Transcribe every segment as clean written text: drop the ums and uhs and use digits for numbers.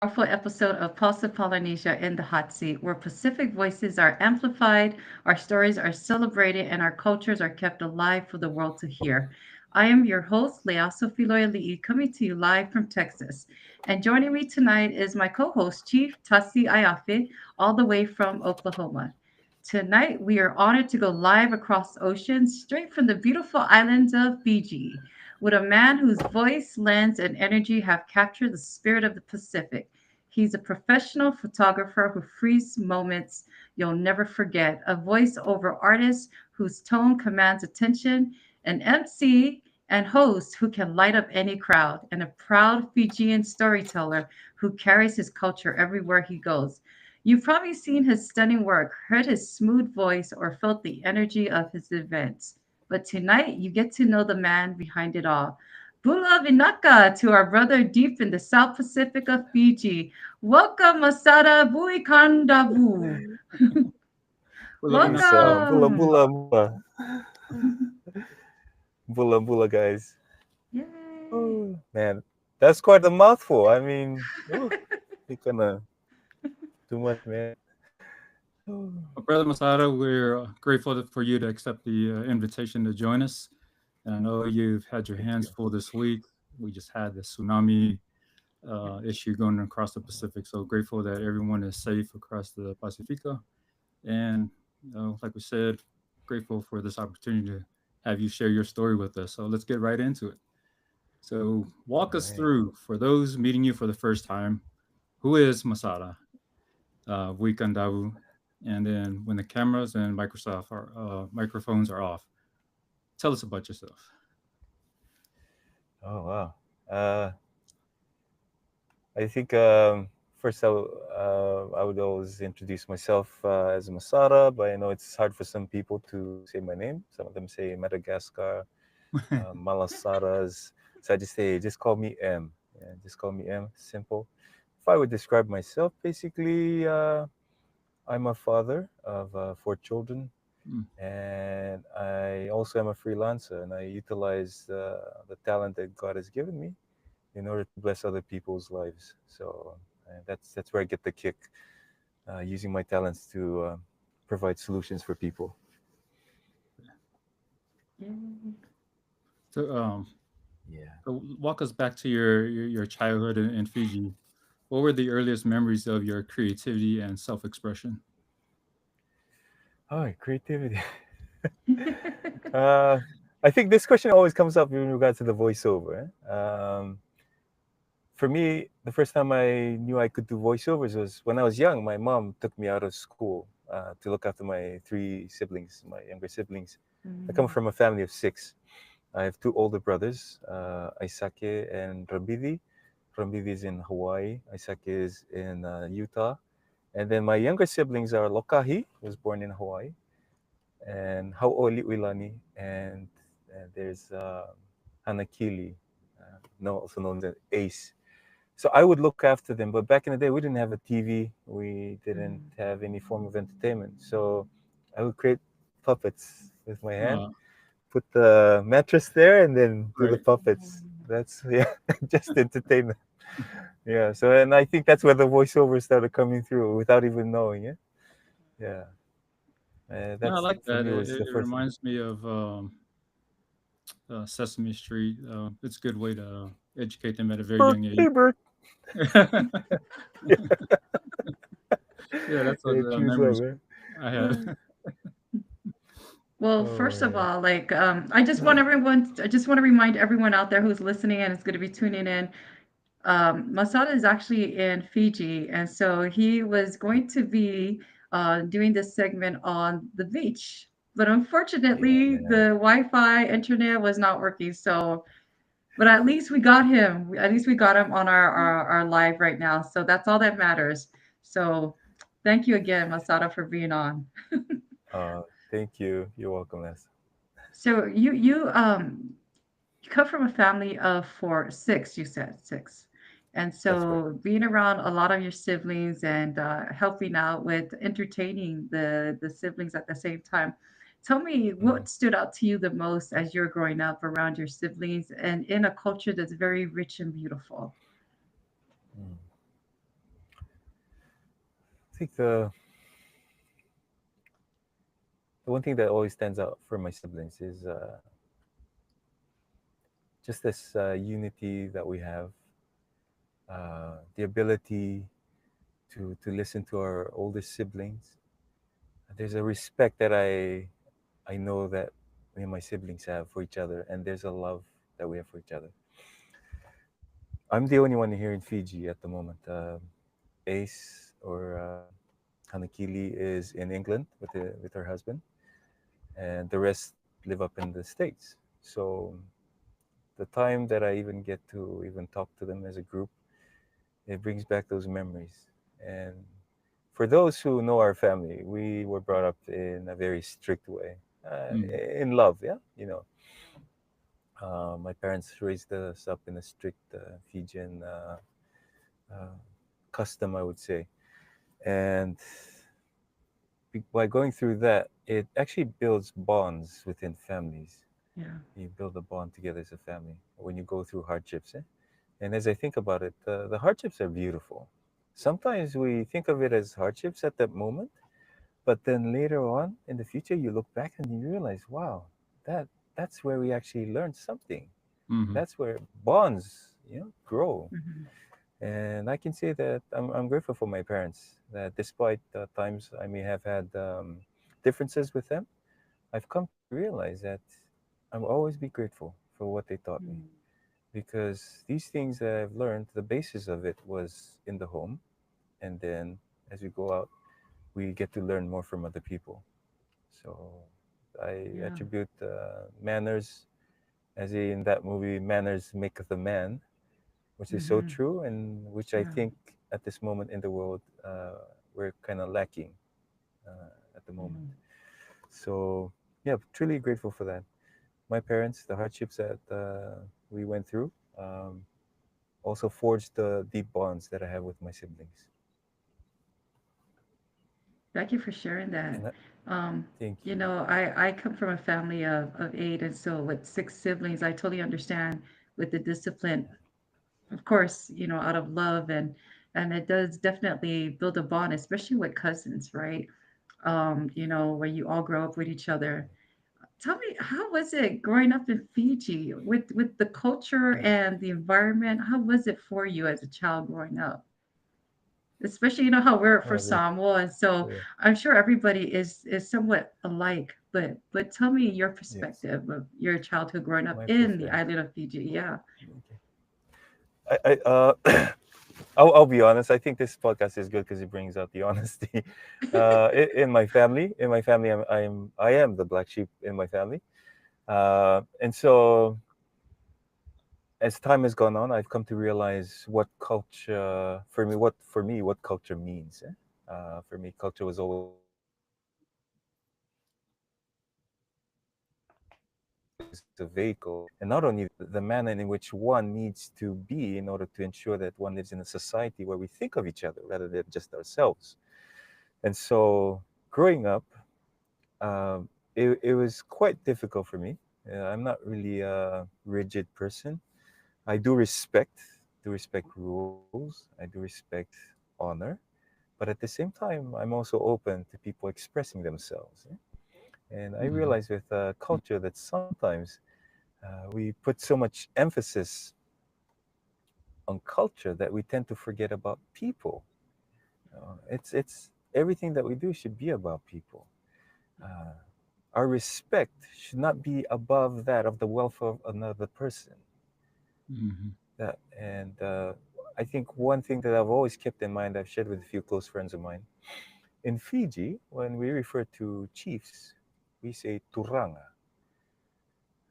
powerful episode of Pulse of Polynesia in the Hot Seat, where Pacific voices are amplified, our stories are celebrated, and our cultures are kept alive for the world to hear. I am your host, Lea Sophie Loyalii, coming to you live from Texas. And joining me tonight is my co host, Chief Tasi Ayafe, all the way from Oklahoma. Tonight, we are honored to go live across oceans, straight from the beautiful islands of Fiji, with a man whose voice, lens, and energy have captured the spirit of the Pacific. He's a professional photographer who frees moments you'll never forget, a voiceover artist whose tone commands attention, an MC and host who can light up any crowd, and a proud Fijian storyteller who carries his culture everywhere he goes. You've probably seen his stunning work, heard his smooth voice, or felt the energy of his events. But tonight, you get to know the man behind it all. Bula Vinaka to our brother deep in the South Pacific of Fiji. Welcome, Masada Vuikadavu. Bula Yes, vinaka. bula Welcome. bula bula, bula bula, guys. Yay. Oh, man, that's quite a mouthful. I mean, you're gonna too much, man. Oh, Brother Masada, we're grateful for you to accept the invitation to join us. And I know you've had your thank hands you. full this week. We just had the tsunami issue going across the Pacific. So grateful that everyone is safe across the Pacifica. And, like we said, grateful for this opportunity to have you share your story with us. So let's get right into it. So walk All us right. through, for those meeting you for the first time, who is Masada? Vuikandavu, and then when the cameras and microphones are off, tell us about yourself. Oh wow. Uh, I think first I would always introduce myself as Masada, but I know it's hard for some people to say my name. Some of them say Madagascar, Malasadas. So I just say, just call me M. Yeah, just call me M. Simple. If I would describe myself, basically, I'm a father of four children, Mm. and I also am a freelancer, and I utilize the talent that God has given me in order to bless other people's lives. So that's where I get the kick, using my talents to provide solutions for people. Yay. So, Yeah. walk us back to your childhood in Fiji. What were the earliest memories of your creativity and self expression? All right, creativity. uh, I think this question always comes up in regards to the voiceover. For me, the first time I knew I could do voiceovers was when I was young. My mom took me out of school to look after my three siblings, my younger siblings. I come Mm, from a family of six. I have two older brothers, Aisake and Rabidi. Rabidi is in Hawaii. Aisake is in Utah. And then my younger siblings are Lokahi, who was born in Hawaii, and Hau'oli Uilani, and there's Hanakili, also known as Ace. So I would look after them. But back in the day, we didn't have a TV. We didn't mm. have any form of entertainment. So I would create puppets with my hand, Uh, put the mattress there, and then do the right. puppets. That's yeah, just entertainment. Yeah. So and I think that's where the voiceover started coming through without even knowing it. Yeah. No, I That's like for that. me It, was it the it first thing. reminds me of Sesame Street. It's a good way to educate them at a very Bert, young age. hey Bert. Yeah, that's what Yeah, the choose one, memories man. I have. Well, Oh first of man. all, I just want to remind everyone out there who's listening and is going to be tuning in. Masada is actually in Fiji, and so he was going to be doing this segment on the beach. But Yeah, unfortunately, man. the Wi-Fi internet was not working. So, but at least we got him. At least we got him on our live right now. So that's all that matters. So, thank you again, Masada, for being on. Thank you. You're welcome, Les. So you come from a family of four, six. You said six, and That's correct. so being around a lot of your siblings and helping out with entertaining the siblings at the same time. Tell me Mm, what stood out to you the most as you're growing up around your siblings and in a culture that's very rich and beautiful. mm. think the one thing that always stands out for my siblings is just this unity that we have, the ability to listen to our older siblings. There's a respect that I know that me and my siblings have for each other, and there's a love that we have for each other. I'm the only one here in Fiji at the moment. Ace or Hanakili is in England with her husband, and the rest live up in the States. So the time that I even get to even talk to them as a group, it brings back those memories. And for those who know our family, we were brought up in a very strict way, Mm. in love. Yeah, my parents raised us up in a strict Fijian uh, custom, I would say. And by going through that, it actually builds bonds within families. Yeah. You build a bond together as a family when you go through hardships. And as I think about it, the hardships are beautiful. Sometimes we think of it as hardships at that moment, but then later on in the future, you look back and you realize, wow, that that's where we actually learned something. Mm-hmm. That's where bonds, grow. Mhm. And I can say that I'm grateful for my parents. That despite the times I may have had differences with them, I've come to realize that I'll always be grateful for what they taught me, Mm. because these things that I've learned, the basis of it was in the home, and then as we go out, we get to learn more from other people. So I Yeah. attribute manners, as in that movie, "Manners Maketh a Man," which is so Mhm. true, and which I Yeah. think at this moment in the world we're kind of lacking at the moment. Mm. So yeah, truly grateful for that. My parents, the hardships that we went through, um, also forged the deep bonds that I have with my siblings. Thank you for sharing that. And Um, thank you you. know, I come from a family of eight, and so with six siblings, I totally understand with the discipline, of course, out of love, and it does definitely build a bond, especially with cousins, right? Where you all grow up with each other. Tell me, how was it growing up in Fiji with the culture and the environment? How was it for you as a child growing up? Especially, how we're for Oh, Samoa, and so yeah. I'm sure everybody is somewhat alike. But tell me your Yes. perspective of your childhood growing up My in the perspective. island of Fiji. Yeah. Okay. I'll be honest. I think this podcast is good because it brings out the honesty. In my family, I am the black sheep in my family, and so as time has gone on, I've come to realize what culture what culture means. For me, culture was always a vehicle, and not only that, the manner in which one needs to be in order to ensure that one lives in a society where we think of each other rather than just ourselves. And so, growing up, it was quite difficult for me. I'm not really a rigid person. I do respect rules. I do respect honor, but at the same time, I'm also open to people expressing themselves. And I Mm-hmm. realize with culture that sometimes we put so much emphasis on culture that we tend to forget about people. It's everything that we do should be about people. Uh, our respect should not be above that of the welfare of another person. Mm-hmm. That and I think one thing that I've always kept in mind, I've shared with a few close friends of mine. In Fiji, when we refer to chiefs, we say turanga.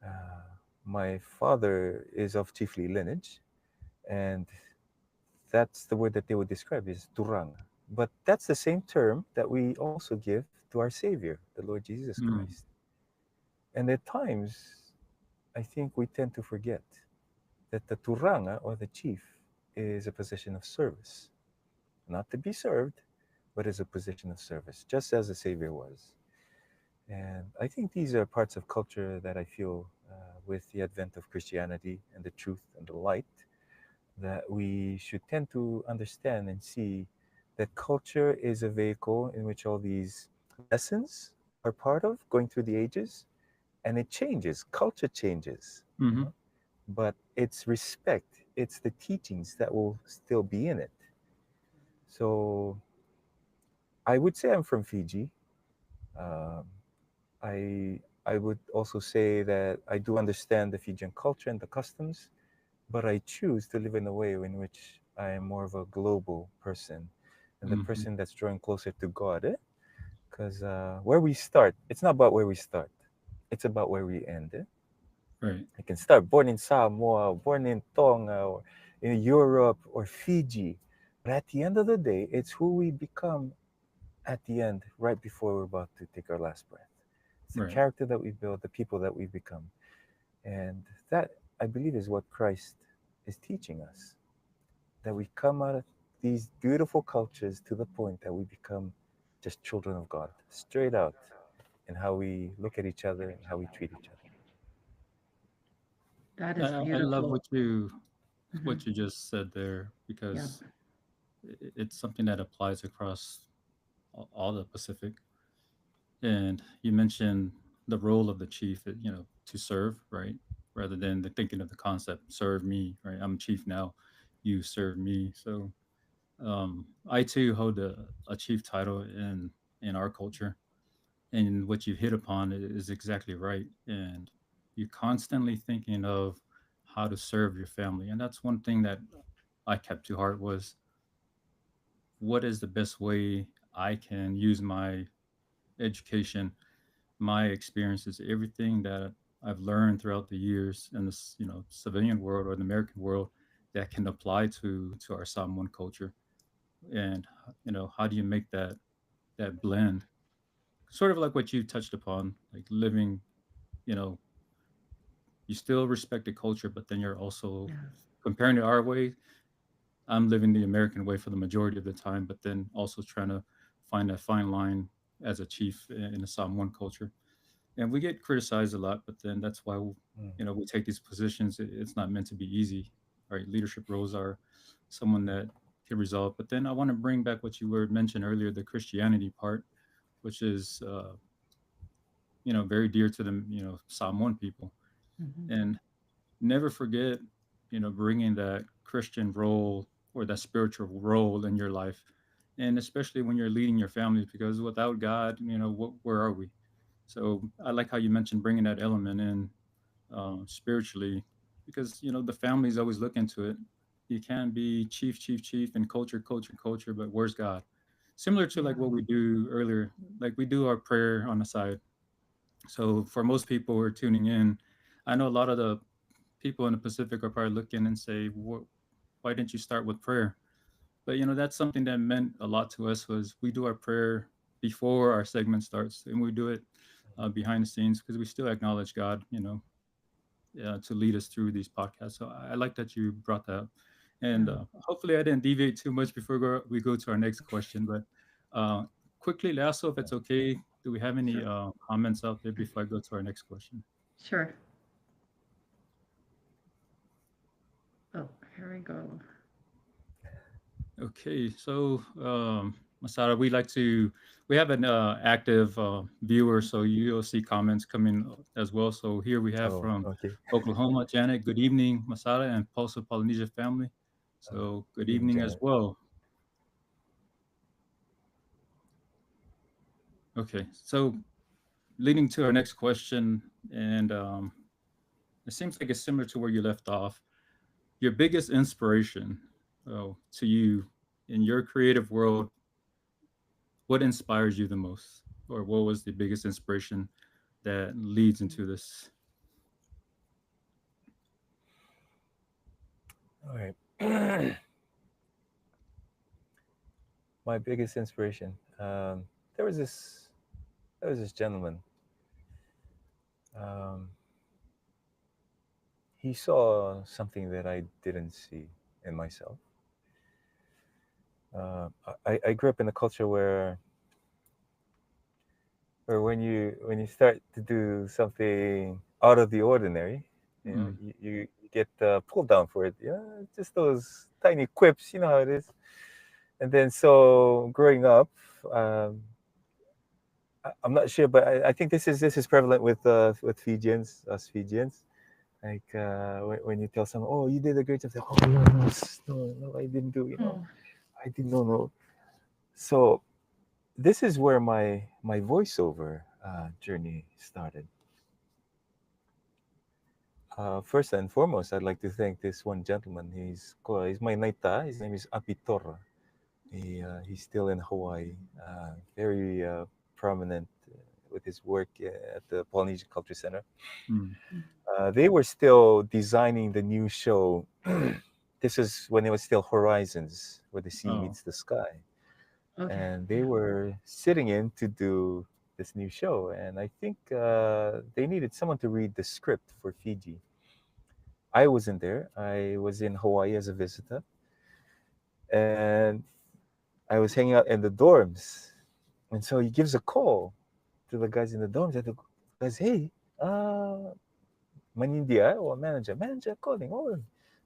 Uh, my father is of chiefly lineage, and that's the word that they would describe is turanga. But that's the same term that we also give to our Savior, the Lord Jesus Mm-hmm. Christ. And at times, I think we tend to forget that the turanga or the chief is a position of service, not to be served, but as a position of service, just as the Savior was. And I think these are parts of culture that I feel with the advent of Christianity and the truth and the light that we should tend to understand and see that culture is a vehicle in which all these lessons are part of going through the ages, and it changes. Culture changes, Mm-hmm. but it's respect, it's the teachings that will still be in it. So I would say I'm from Fiji. Um, I would also say that I do understand the Fijian culture and the customs, but I choose to live in a way in which I am more of a global person and the Mm-hmm. person that's drawing closer to God. Because where we start, it's not about where we start, it's about where we end. Right. I can start born in Samoa, born in Tonga, or in Europe, or Fiji. But at the end of the day, it's who we become at the end, right before we're about to take our last breath. It's the Right. character that we build, the people that we become. And that, I believe, is what Christ is teaching us, that we come out of these beautiful cultures to the point that we become just children of God, straight out in how we look at each other and how we treat each other. That is I love beautiful. Hmm. what you just said there Yeah. because it's something that applies across all the Pacific. And you mentioned the role of the chief, to serve, right? Rather than the thinking of the concept, serve me, right? I'm chief now, you serve me. So I too hold a chief title in our culture, and what you hit upon is exactly right. And you're constantly thinking of how to serve your family, and that's one thing that I kept to heart was what is the best way I can use my education, my experiences, everything that I've learned throughout the years in this, civilian world or the American world that can apply to our Samoan culture. And how do you make that blend? Sort of like what you touched upon, like living, you know, you still respect the culture, but then you're also Yeah. comparing it our way. I'm living the American way for the majority of the time, but then also trying to find that fine line as a chief in the Samoan culture. And we get criticized a lot, but then that's why Mm, we take these positions. It's not meant to be easy, right? Leadership roles are someone that can resolve. But then I want to bring back what you were mentioned earlier, the Christianity part, which is very dear to the Samoan people, Hmm. and never forget bringing that Christian role or that spiritual role in your life, and especially when you're leading your families, because without God, where are we? So I like how you mentioned bringing that element in spiritually, because the families always look into it. You can't be chief, chief, chief, and culture, culture, culture, but where's God? Similar to like Yeah. what we do earlier, like we do our prayer on the side. So for most people who are tuning in, I know a lot of the people in the Pacific are probably looking and say, why didn't you start with prayer? But that's something that meant a lot to us was we do our prayer before our segment starts, and we do it behind the scenes because we still acknowledge God, to lead us through these podcasts. So I like that you brought that up. And Yeah. hopefully I didn't deviate too much before we go to our next question. But uh, quickly, Lasso, if it's okay, do we have any Sure. comments out there before I go to our next question? Sure. Oh, here we go. Okay, so Masada, we have an active viewer, so you'll see comments coming as well. So here we have oh, from okay. Oklahoma, Janet. Good evening, Masada and Pulse of Polynesia family. Uh, So good Even evening as Janet. well. Okay, so leading to our next question, and it seems like it's similar to where you left off. Your biggest inspiration to you in your creative world, what inspires you the most, or what was the biggest inspiration that leads into this? All right. My biggest inspiration. There was this. There was this gentleman. Um, he saw something that I didn't see in myself. I grew up in a culture where when you start to do something out of the ordinary, Mm, you get pulled down for it. Just those tiny quips. You know how it is. And then so growing up, um, I'm not sure, but I think this is prevalent with Fijians, us Fijians. Like when you tell someone, "Oh, you did a great job," they're, "Oh no, no, no, I didn't do. Mm. I didn't know." So this is where my voiceover journey started. First and foremost, I'd like to thank this one gentleman. He's my naita. His name is Apitor. He's still in Hawaii, very prominent with his work at the Polynesian Culture Center. Mm. Mm. They were still designing the new show. This is when it was still Horizons, where the sea Oh. meets the sky, Okay. and they Yeah. were sitting in to do this new show. And I think they needed someone to read the script for Fiji. I wasn't there. I was in Hawaii as a visitor, and I was hanging out in the dorms. And so he gives a call to the guys in the dorms. And the guys, "Hey, uh, Manindia or manager calling." Oh,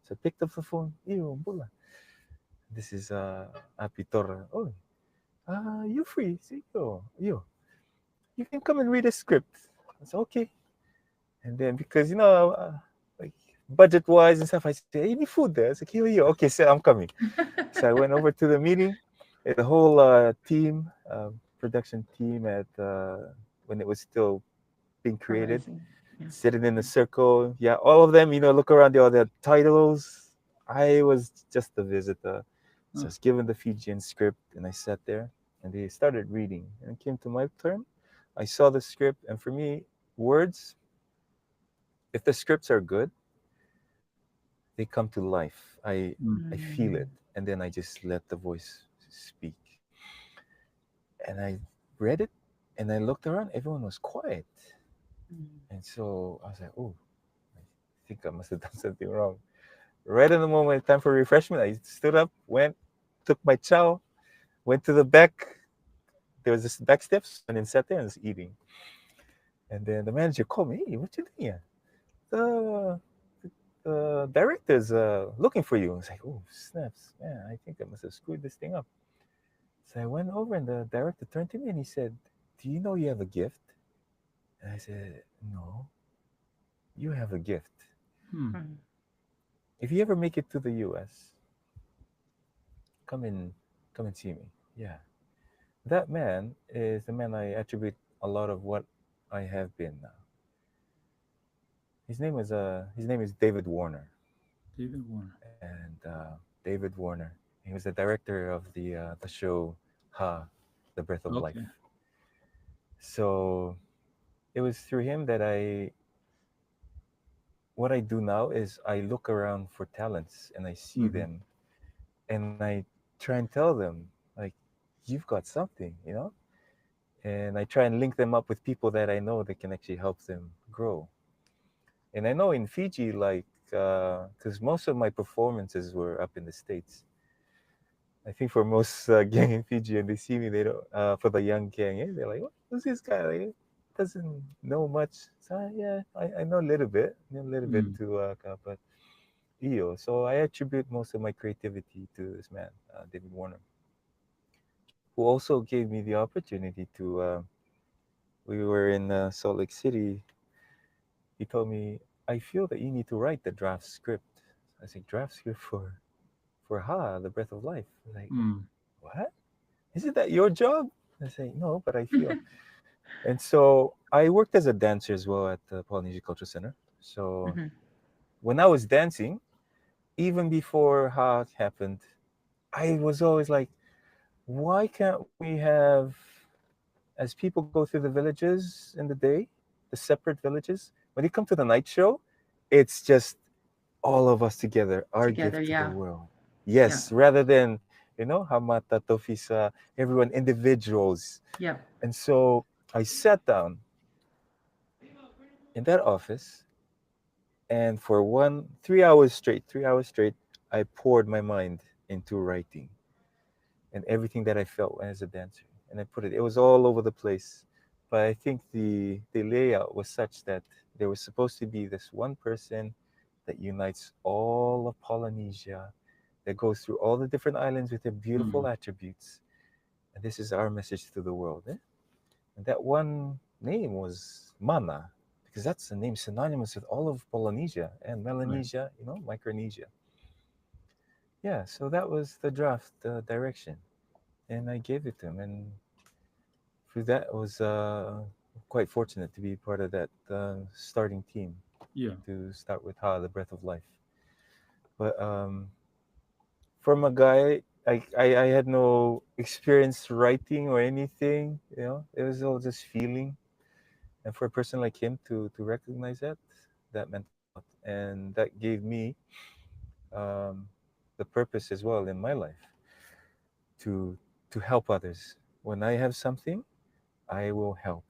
so I picked up the phone. Iyo, bula. This is Apitor. Oh, you free? See, you can come and read a script. I said, okay. And then because like budget wise and stuff, I said, "Hey, any food there?" I said, "Here, here." Okay, so I'm coming. So I went over to the meeting. The whole team, production team at when it was still being created, Horizon. Yeah. sitting in a circle. Yeah, all of them, look around, they all their titles. I was just a visitor. So I Oh. was given the Fijian script and I sat there and they started reading. And it came to my turn. I saw the script, and for me, words, if the scripts are good, they come to life. I Mm. feel it. Mm. And then I just let the voice speak. And I read it and I looked around, everyone was quiet. Mm. And so I was like, oh, I think I must have done something wrong. Right in the moment, time for refreshment, I stood up, went, took my chow, went to the back. There was this back steps, and then sat there and was eating. And then the manager called me, "Hey, what you doing here? The the director's looking for you." I was like, "Oh, snaps, man! I think I must have screwed this thing up." So I went over, and the director turned to me and he said, "Do you know you have a gift?" And I said, "No, you have a gift. Mm. Mm. If you ever make it to the U.S., come and come and see me." Yeah. That man is the man I attribute a lot of what I have been now. His name is David Warner, David Warner. and David Warner. He was the director of the show Ha, The Breath of Okay. Life. So it was through him that what I do now is I look around for talents and I see Mm-hmm. them and I try and tell them like, you've got something, and I try and link them up with people that I know that can actually help them grow. And I know in Fiji, like, because most of my performances were up in the States. I think for most gang in Fiji, and they see me, they don't, for the young gang, they're like, "Who's this guy? Like, doesn't know much." So, yeah, I know a little bit Mm. to, but EO. So I attribute most of my creativity to this man, David Warner, who also gave me the opportunity to, we were in Salt Lake City. He told me, "I feel that you need to write the draft script." I said, "Draft script for Ha, The Breath of Life?" I was like, Mm. "What? Isn't that your job?" I say, "No, but I feel." And so I worked as a dancer as well at the Polynesian Culture Center. So Mhm. when I was dancing, even before Ha happened, I was always like, why can't we have, as people go through the villages in the day, the separate villages, when they come to the night show, it's just all of us together, our Together, gift to the yeah. world. Yeah. Yes, rather than, Hamata, Tofisa, everyone individuals. Yeah. And so I sat down in that office, and for 3 hours straight, I poured my mind into writing and everything that I felt as a dancer. And I put it was all over the place. But I think the layout was such that there was supposed to be this one person that unites all of Polynesia, that goes through all the different islands with their Mm. beautiful attributes. And this is our message to the world. Eh? And that one name was Mana, because that's a name synonymous with all of Polynesia and Right. Melanesia, Micronesia. Yeah, so that was the draft direction. And I gave it to him. And through that, I was quite fortunate to be part of that starting team Yeah. to start with Ha, the Breath of Life. But from a guy, I had no experience writing or anything, it was all just feeling. And for a person like him to recognize that meant a lot. And that gave me um, the purpose as well in my life to to help others. When I have something, I will help.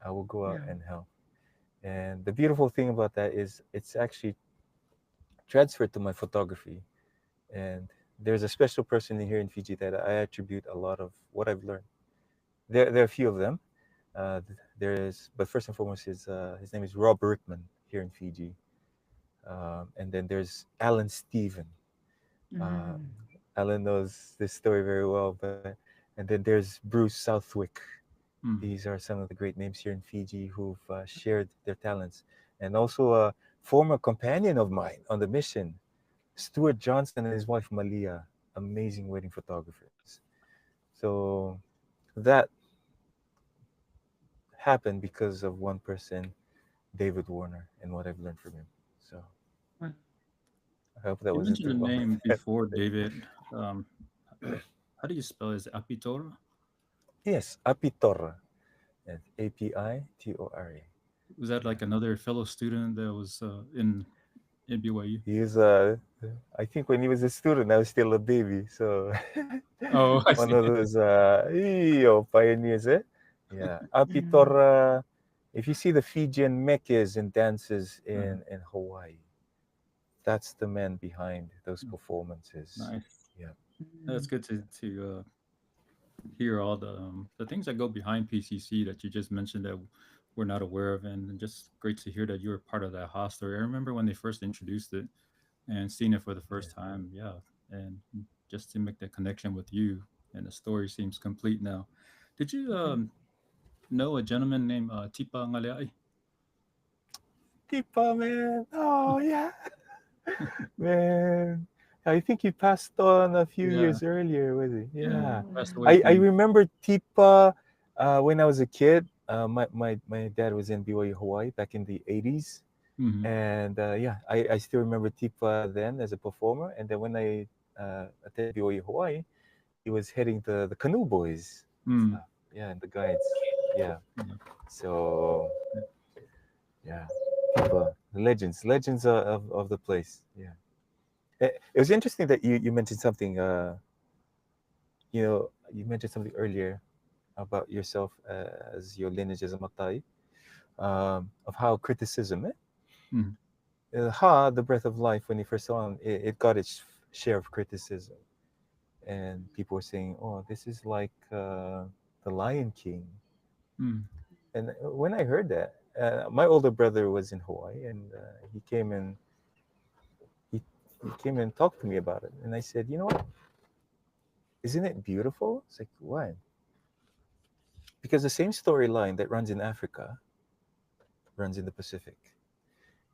I will go out Yeah. and help. And the beautiful thing about that is it's actually transferred to my photography. And there's a special person here in Fiji that I attribute a lot of what I've learned. There are a few of them. There is, but first and foremost, his name is Rob Rickman here in Fiji. And then there's Alan Steven. Uh, Mm. Alan knows this story very well. And then there's Bruce Southwick. Mm. These are some of the great names here in Fiji who've shared their talents. And also a former companion of mine on the mission, Stuart Johnson and his wife Malia, amazing wedding photographers. So that happened because of one person, David Warner, and what I've learned from him. So Well, I hope that You wasn't mentioned too the long. name before, David. Um, how do you spell it? Is it Apitor? Yes, Apitor. Yes, Apitora. Was that Yeah. like another fellow student that was in BYU? He is, I think when he was a student, I was still a baby. So Oh, I one see. of those pioneers, eh? Yeah. mm. Apitora, if you see the Fijian mekes and dances Uh, in Hawaii, that's the man behind those performances. nice. Yeah. That's Mm. good to hear all the things that go behind PCC that you just mentioned that we're not aware of, and just great to hear that you were part of that HA story. I remember when they first introduced it and seeing it for the Yeah. first time. Yeah, and just to make that connection with you, and the story seems complete now. Did you Mhm. know a gentleman named Tipa Ngaleai? Tipa, man. Oh, yeah. Man. I think he passed on a few Yeah, years earlier, was he? yeah, Yeah. passed Oh. away I from. remember Tipa when I was a kid. My dad was in BYU Hawaii back in the 80s. Mhm. And yeah, I still remember Tipa then as a performer. And then when I attended BYU Hawaii, he was heading the canoe boys and Mm. stuff. Yeah, and the guides. Yeah. Yeah. So, yeah, Tipa, legends of the place. Yeah. It was interesting that you mentioned something. You mentioned something earlier about yourself as your lineage as a Matai, of how criticism, Mhm. Ha, the breath of life, when he first saw him, it got its share of criticism. And people were saying, oh, this is like the Lion King. Mm. And when I heard that, my older brother was in Hawaii, and he, he came and talked to me about it. And I said, you know what? Isn't it beautiful? It's like, why? Because the same storyline that runs in Africa runs in the Pacific.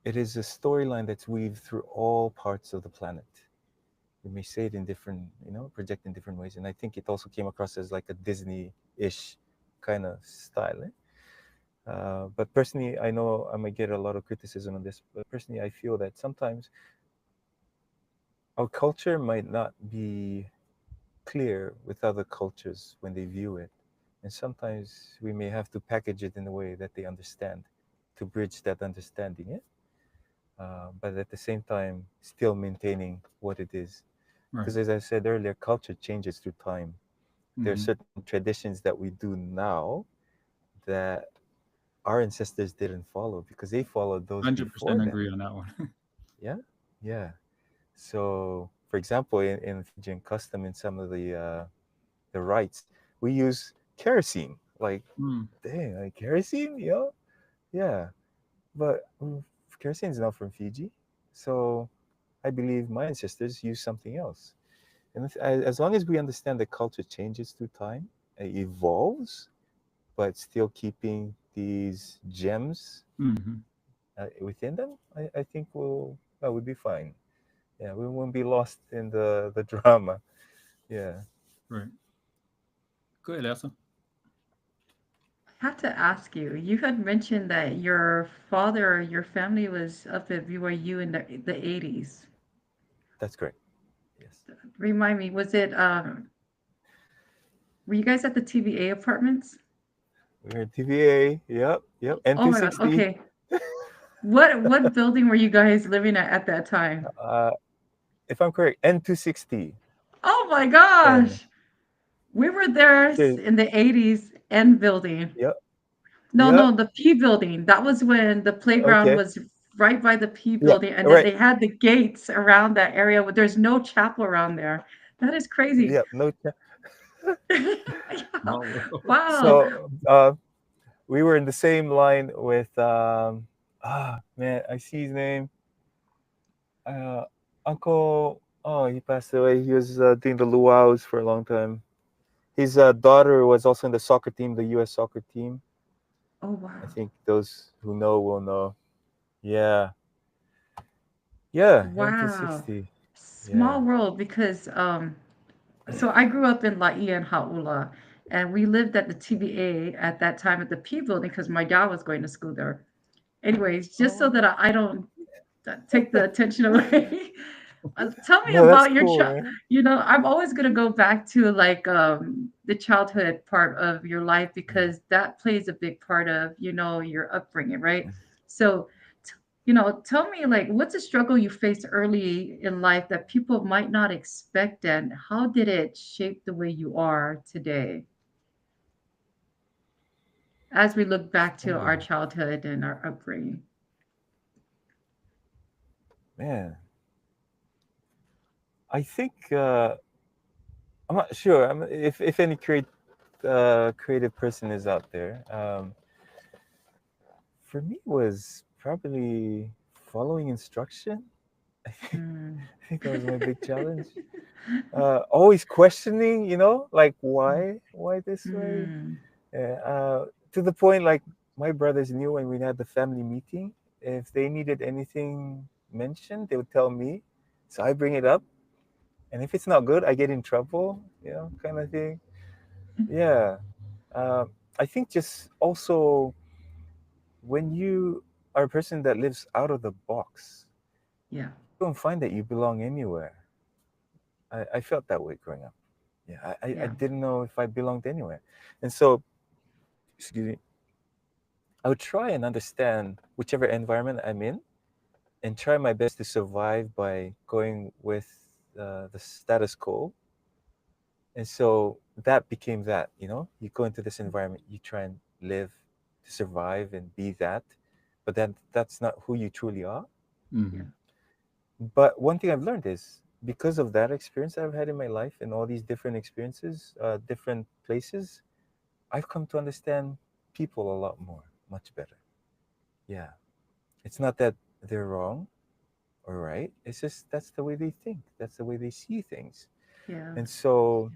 It is a storyline that's weaved through all parts of the planet. We may say it in different, project in different ways. And I think it also came across as like a Disney-ish kind of style. But personally, I know I might get a lot of criticism on this, but personally, I feel that sometimes our culture might not be clear with other cultures when they view it. And sometimes we may have to package it in a way that they understand to bridge that understanding, but at the same time, still maintaining what it is. Right. Because as I said earlier, culture changes through time. There are Mhm. certain traditions that we do now that our ancestors didn't follow because they followed those before 100% them. agree on that one. Yeah, yeah. So, for example, in Fijian custom, in some of the rites, we use kerosene. Like, Mm. dang, like kerosene, Yeah. But kerosene is not from Fiji, so I believe my ancestors used something else. And as long as we understand that culture changes through time, it evolves, but still keeping these gems Hmm. within them, I think we'll be fine. Yeah, we won't be lost in the drama. Yeah. Right. Go ahead, Elsa. I have to ask you, you had mentioned that your father or your family was up at BYU in the 80s. That's correct. Yes. Remind me, was it were you guys at the TVA apartments? We're in TVA. Yep. Yep. Oh my God. N260. Okay. What building were you guys living at that time? Uh, if I'm correct, N260. Oh my N. gosh. We were there Okay. in the 80s N building. Yep. No, Yep. no, the P building. That was when the playground Okay. was right by the P Yep. building, and All then right. they had the gates around that area. But there's no chapel around there. That is crazy. Yep. No. Yeah. Small world. Wow. So we were in the same line with man, I see his name. Uh, Uncle. Oh, he passed away. He was doing the luau's for a long time. His daughter was also in the soccer team, the U.S. soccer team. Oh wow. I think those who know will know. Yeah, yeah, Wow. N260. Yeah. Small world because so I grew up in Laie and Haula, and we lived at the TBA at that time at the P building because my dad was going to school there. Anyways, just so Oh, that I don't take the attention away. Tell me no, that's about your cool, child. man. I'm always gonna go back to like the childhood part of your life because that plays a big part of your upbringing, right? So, tell me like what's a struggle you faced early in life that people might not expect, and how did it shape the way you are today? As we look back to our Oh, childhood and our upbringing. man, I think I'm not sure. If any creative person is out there. For me, it was probably following instruction. I think, Mm. I think that was my big challenge. Always questioning, like why this way? Mm. Yeah, to the point, like my brothers knew when we had the family meeting, if they needed anything mentioned, they would tell me. So I bring it up, and if it's not good, I get in trouble, kind of thing. Yeah, uh, I think just also when you are a person that lives out of the box, Yeah. you don't find that you belong anywhere. I felt that way growing up. Yeah, I Yeah. didn't know if I belonged anywhere. And so, excuse me, I would try and understand whichever environment I'm in and try my best to survive by going with the status quo. And so that became that, you go into this environment, you try and live to survive and be that, but then that's not who you truly are. Yeah. Hmm. But one thing I've learned is because of that experience I've had in my life and all these different experiences, different places, I've come to understand people a lot more, much better. Yeah. It's not that they're wrong or right. It's just that's the way they think, that's the way they see things. Yeah. And so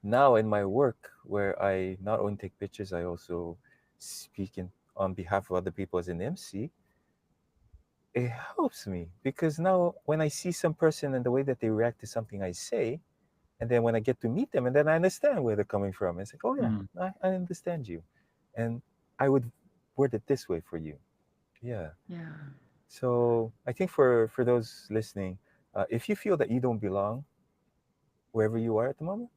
now in my work, where I not only take pictures, I also speak on behalf of other people as an MC, it helps me because now when I see some person and the way that they react to something I say, and then when I get to meet them, and then I understand where they're coming from, it's like, oh yeah, Hmm. I understand you, and I would word it this way for you. Yeah. Yeah. So I think for those listening, if you feel that you don't belong wherever you are at the moment,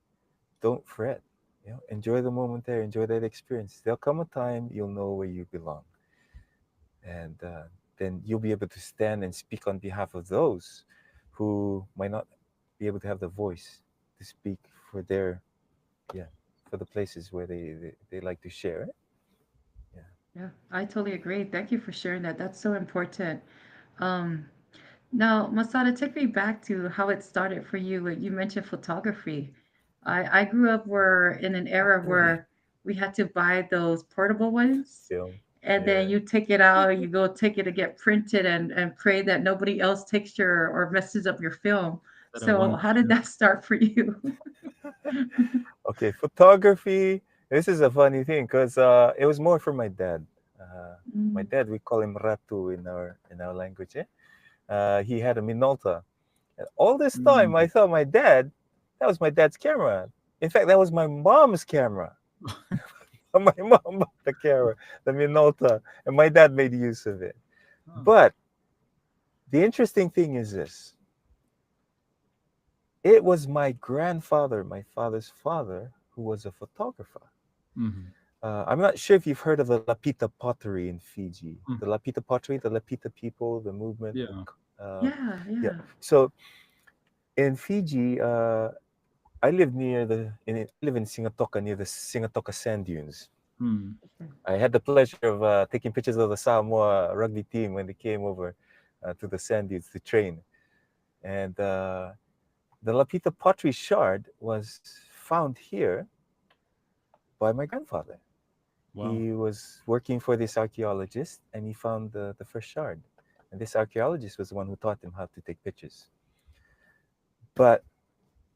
don't fret. Enjoy the moment there, enjoy that experience. There'll come a time you'll know where you belong, and then you'll be able to stand and speak on behalf of those who might not be able to have the voice to speak for their, yeah, for the places where they like to share it. Yeah. Yeah, I totally agree. Thank you for sharing that. That's so important. Um, Now, Masada, take me back to how it started for you. You mentioned photography. I grew up where in an era Oh, where we had to buy those portable ones, film. and then Yeah. you take it out, you go take it to get printed and pray that nobody else takes your or messes up your film. Is that a So one? how did that start for you? Okay, photography. This is a funny thing because it was more for my dad. My Mm, dad, we call him Ratu in our language. Eh? He had a Minolta. And all this time, I Mm. thought my dad, that was my dad's camera. In fact, that was my mom's camera. My mom bought the camera, the Minolta, and my dad made use of it. Oh. But the interesting thing is this: it was my grandfather, my father's father, who was a photographer. Hmm. I'm not sure if you've heard of the Lapita pottery in Fiji. Mm. The Lapita pottery, the Lapita people, the movement. Yeah. yeah, Yeah. yeah. So in Fiji, I live I live in Singatoka near the Singatoka sand dunes. Mm. I had the pleasure of taking pictures of the Samoa rugby team when they came over to the sand dunes to train. And the Lapita pottery shard was found here by my grandfather. Wow. He was working for this archaeologist and he found the first shard. And this archaeologist was the one who taught him how to take pictures. But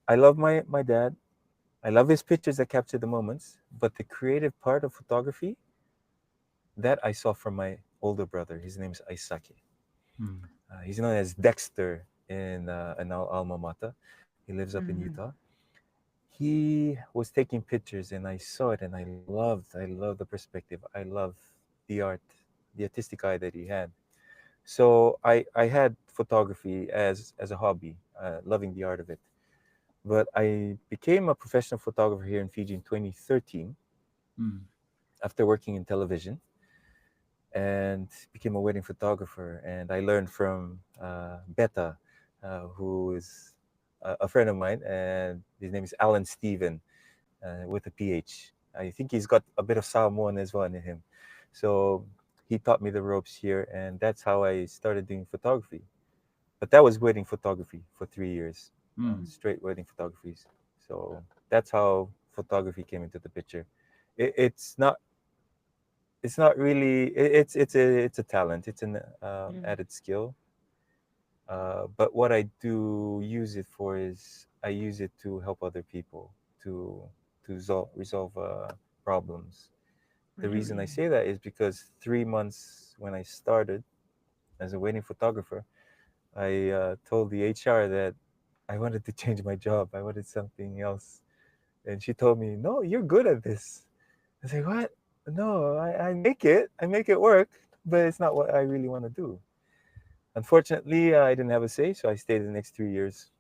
I love my dad. I love his pictures that capture the moments. But the creative part of photography, that I saw from my older brother. His name is Aisake. Mm. He's known as Dexter in our alma mater. He lives up in Mhm. Utah. He was taking pictures and I saw it and I loved the perspective. I loved the art, the artistic eye that he had. So I had photography as a hobby, loving the art of it. But I became a professional photographer here in Fiji in 2013 Mm. after working in television and became a wedding photographer. And I learned from Beta, who is a friend of mine, and his name is Alan Steven with a PH. I think he's got a bit of Samoan as well in him. So he taught me the ropes here, and that's how I started doing photography. But that was wedding photography for 3 years, Mm. straight wedding photographies. So that's how photography came into the picture. It's not. It's not really. It's a talent. It's an Mm, added skill. But what I do use it for is I use it to help other people to resolve problems. The reason I really? say that is because 3 months when I started as a wedding photographer, I told the HR that I wanted to change my job. I wanted something else. And she told me, "No, you're good at this." I said, "What? No, I make it. I make it work, but it's not what I really want to do." Unfortunately, I didn't have a say, so I stayed the next 3 years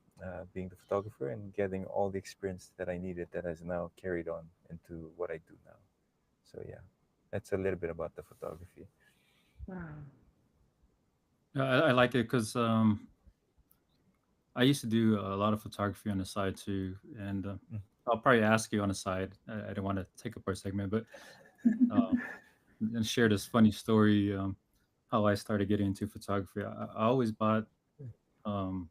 being the photographer and getting all the experience that I needed that has now carried on into what I do now. So, yeah, that's a little bit about the photography. Wow. Yeah, I like it because I used to do a lot of photography on the side too, and Mm. I'll probably ask you on the side. I don't want to take up our segment, but uh, and share this funny story. How I started getting into photography. I always bought um,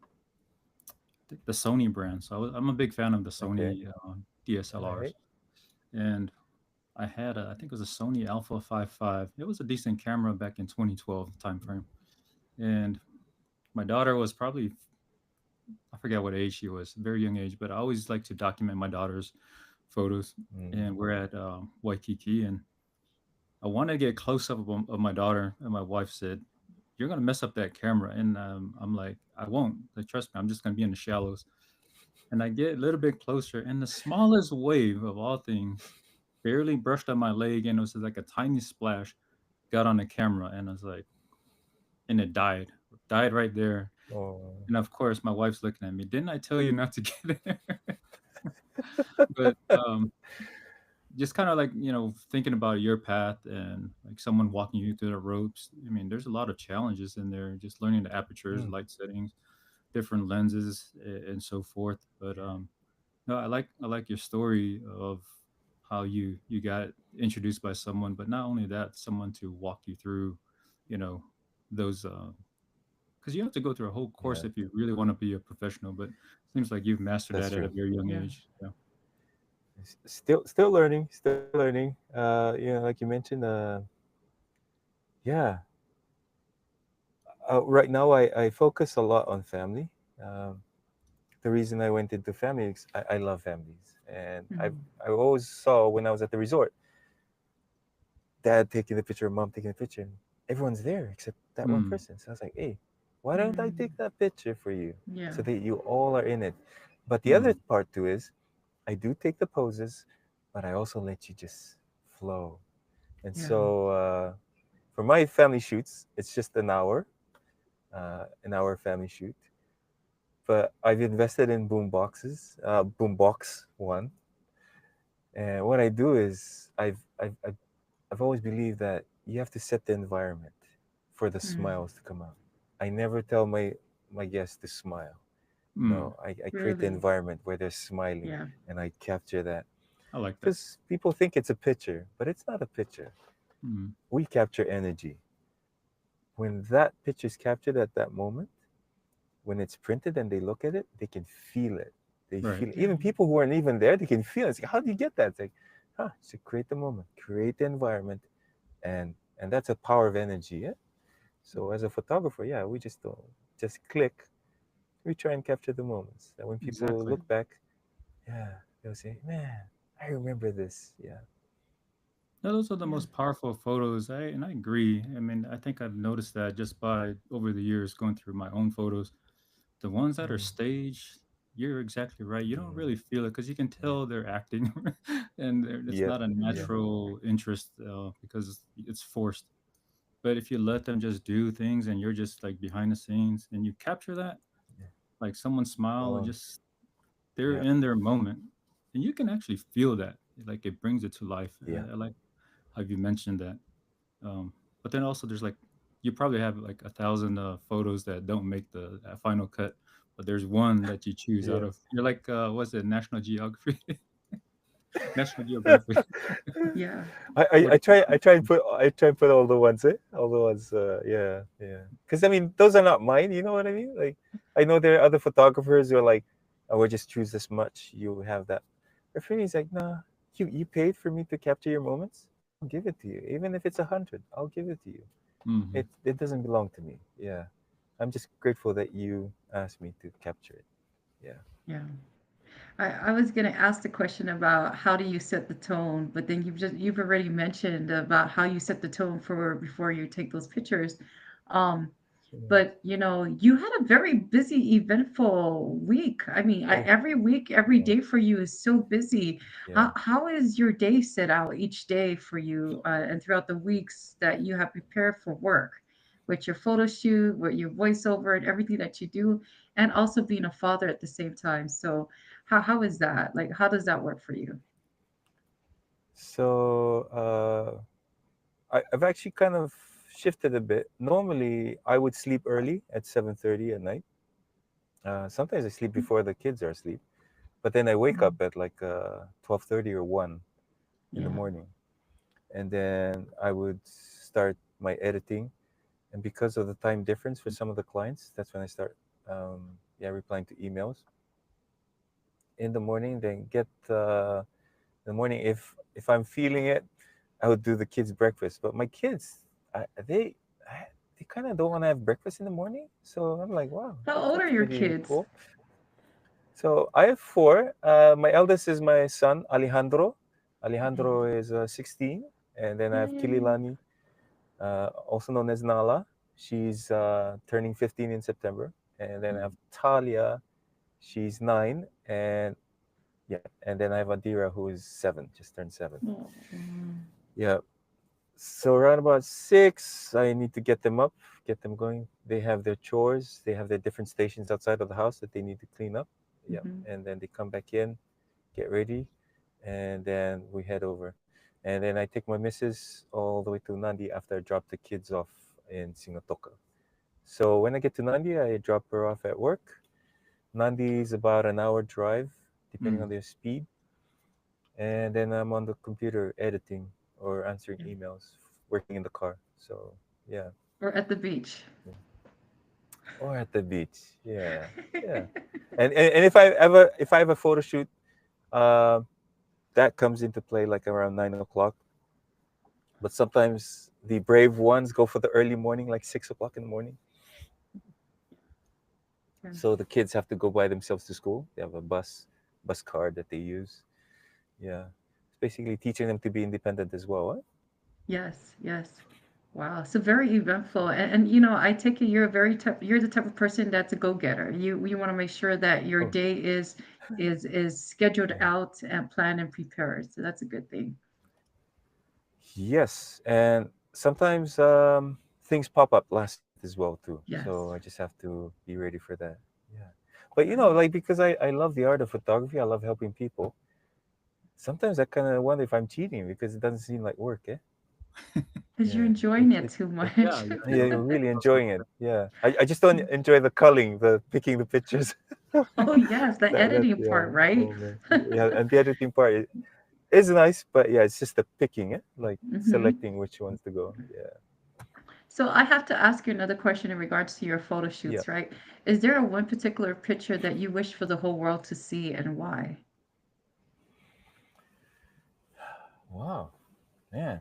the Sony brand, so I'm a big fan of the Okay. Sony All DSLRs, right. and I had I think it was a Sony Alpha 55. It was a decent camera back in 2012 timeframe, and my daughter was probably, I forget what age she was, very young age, but I always like to document my daughter's photos. Mm. And we're at Waikiki, and I wanted to get close up of my daughter, and my wife said, "You're gonna mess up that camera," and I'm like, "I won't. Like, trust me, I'm just gonna be in the shallows." And I get a little bit closer, and the smallest wave of all things barely brushed on my leg, and it was like a tiny splash got on the camera, and I was like, and it died right there. Oh, And of course, my wife's looking at me. Didn't I tell you not to get in there? But just kind of like, thinking about your path and like someone walking you through the ropes. I mean, there's a lot of challenges in there, just learning the apertures, mm. light settings, different lenses, and so forth. But no, I like your story of how you got introduced by someone, but not only that, someone to walk you through, you know, those because you have to go through a whole course Yeah. if you really want to be a professional. But it seems like you've mastered That's that at a true. very young Yeah. age. Yeah. Still learning. Still learning. Like you mentioned. Yeah. Right now, I focus a lot on family. Um, the reason I went into families, I love families. And Mm. I always saw when I was at the resort, dad taking the picture, mom taking the picture, and everyone's there except that one Mm. person. So I was like, hey, why don't I Mm. take that picture for you Yeah. so that you all are in it? But the other Mm. part too is I do take the poses, but I also let you just flow. And Yeah. so for my family shoots, it's just an hour family shoot. But I've invested in boom boxes, boombox one, and what I do is I've always believed that you have to set the environment for the Mm. smiles to come out. I never tell my guests to smile. Mm. No, I create the Really? environment where they're smiling, Yeah. and I capture that I like that. because people think it's a picture, but it's not a picture. Mm. We capture energy. When that picture is captured at that moment, when it's printed and they look at it, they can feel it. They Right. feel it. Yeah. Even people who aren't even there, they can feel it. It's like, how do you get that? It's like, so create the moment, create the environment, and that's a power of energy. Yeah. So as a photographer, yeah, we just don't just click. We try and capture the moments. And when people Exactly. look back, yeah, they'll say, man, I remember this. Yeah. Yeah, those are the Yeah. most powerful photos. And I agree. I mean, I think I've noticed that just by over the years going through my own photos. The ones that are Mm, staged, you're exactly right. You don't mm, really feel it because you can yeah. tell they're acting, and it's Yep. not a Yeah. natural interest because it's forced. But if you let them just do things and you're just like behind the scenes and you capture that, Yeah. like someone smile, Oh, just they're yeah. in their moment, and you can actually feel that. Like it brings it to life. Yeah. I like how you mentioned that. But then also there's like you probably have like 1,000 photos that don't make the final cut, but there's one that you choose out Yeah. of. You're like what's it, National Geography, National Geographic. Yeah. What? I try and put all the ones, all the ones, yeah, yeah. Because I mean, those are not mine. You know what I mean? Like, I know there are other photographers who are like, "Oh, we'll just choose this much. You have that." But for me, it's like, nah. You paid for me to capture your moments. I'll give it to you, even if it's 100. I'll give it to you. Hmm. It doesn't belong to me. Yeah, I'm just grateful that you asked me to capture it. Yeah. Yeah. I was going to ask the question about how do you set the tone, but then you've already mentioned about how you set the tone for before you take those pictures. Um, Yeah. but you had a very busy, eventful week. I mean, Oh, every week, every yeah. day for you is so busy. Yeah. How is your day set out each day for you, and throughout the weeks that you have prepared for work, with your photo shoot, with your voiceover, and everything that you do, and also being a father at the same time. So, how is that? Like, how does that work for you? So I've actually kind of shifted a bit. Normally, I would sleep early at 7:30 at night. Sometimes I sleep before the kids are asleep, but then I wake up Mm. at like 12:30 or 1 in the Yeah. morning, and then I would start my editing. And because of the time difference for some of the clients, that's when I start, yeah, replying to emails in the morning. Then get the morning if I'm feeling it, I would do the kids' breakfast. But my kids, they kind of don't want to have breakfast in the morning. So I'm like, wow, How old are that's your pretty kids? cool. So I have four. My eldest is my son Alejandro. Mhm. Alejandro is 16, and then I have Yay. Kililani, also known as Nala. She's turning 15 in September, and then I have Talia. She's 9, and yeah, and then I have Adira who is 7, just turned 7. Oh, Yeah. So around about 6, I need to get them up, get them going. They have their chores. They have their different stations outside of the house that they need to clean up. Yeah, mhm. and then they come back in, get ready, and then we head over. And then I take my missus all the way to Nandi after I drop the kids off in Singatoka. So when I get to Nandi, I drop her off at work. Nandi is about an hour drive, depending Mm. on their speed. And then I'm on the computer editing or answering Yeah. emails, working in the car. So yeah, Or at the beach. yeah. Or at the beach. Yeah, yeah. And if I have a photo shoot, uh, that comes into play like around 9 o'clock. But sometimes the brave ones go for the early morning, like 6 o'clock in the morning. Yeah. So the kids have to go by themselves to school. They have a bus card that they use. Yeah, it's basically teaching them to be independent as well. Huh? Yes, yes. Wow. So very eventful. And I take it you're the type of person that's a go-getter. You want to make sure that your Oh, day is scheduled yeah. out and planned and prepared. So that's a good thing. Yes, and sometimes things pop up last minute as well too. So Yes. I just have to be ready for that. Yeah, but Right. like because I love the art of photography, I love helping people. Sometimes I kind of wonder if I'm cheating because it doesn't seem like work, eh? Because you're Yeah, enjoying it it too Yeah, much. yeah, you're I'm really awesome. enjoying it. Yeah, I just don't enjoy the culling, the picking the pictures. Oh, yes, the That editing yeah. part, right? Oh man, yeah, and the editing part is nice, but yeah, it's just the picking, eh? Like Hmm. selecting which ones to go. Yeah, So I have to ask you another question in regards to your photo yeah. shoots, right? Is there a one particular picture that you wish for the whole world to see and why? Wow, man,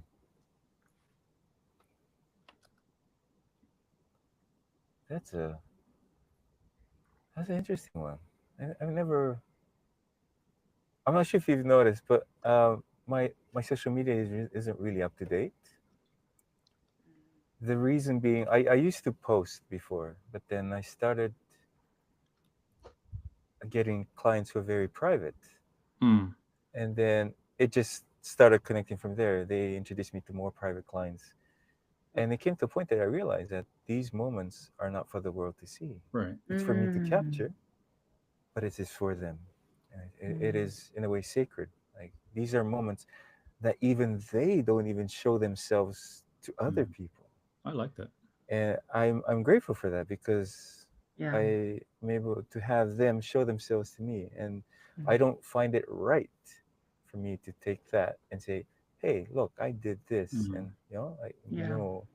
that's a that's an interesting one. I've never. I'm not sure if you've noticed, but my social media isn't really up to date. The reason being, I used to post before, but then I started getting clients who are very private, Hmm. and then it just started connecting from there. They introduced me to more private clients, and it came to a point that I realized that these moments are not for the world to see. Right. It's for me to Mm, capture, but it is for them. And it mm, is in a way sacred. Like these are moments that even they don't even show themselves to other Hmm. people, I like that. and I'm grateful for that because yeah. I'm able to have them show themselves to me, and Mm, I don't find it right for me to take that and say, "Hey, look, I did this," Hmm. and I yeah. no.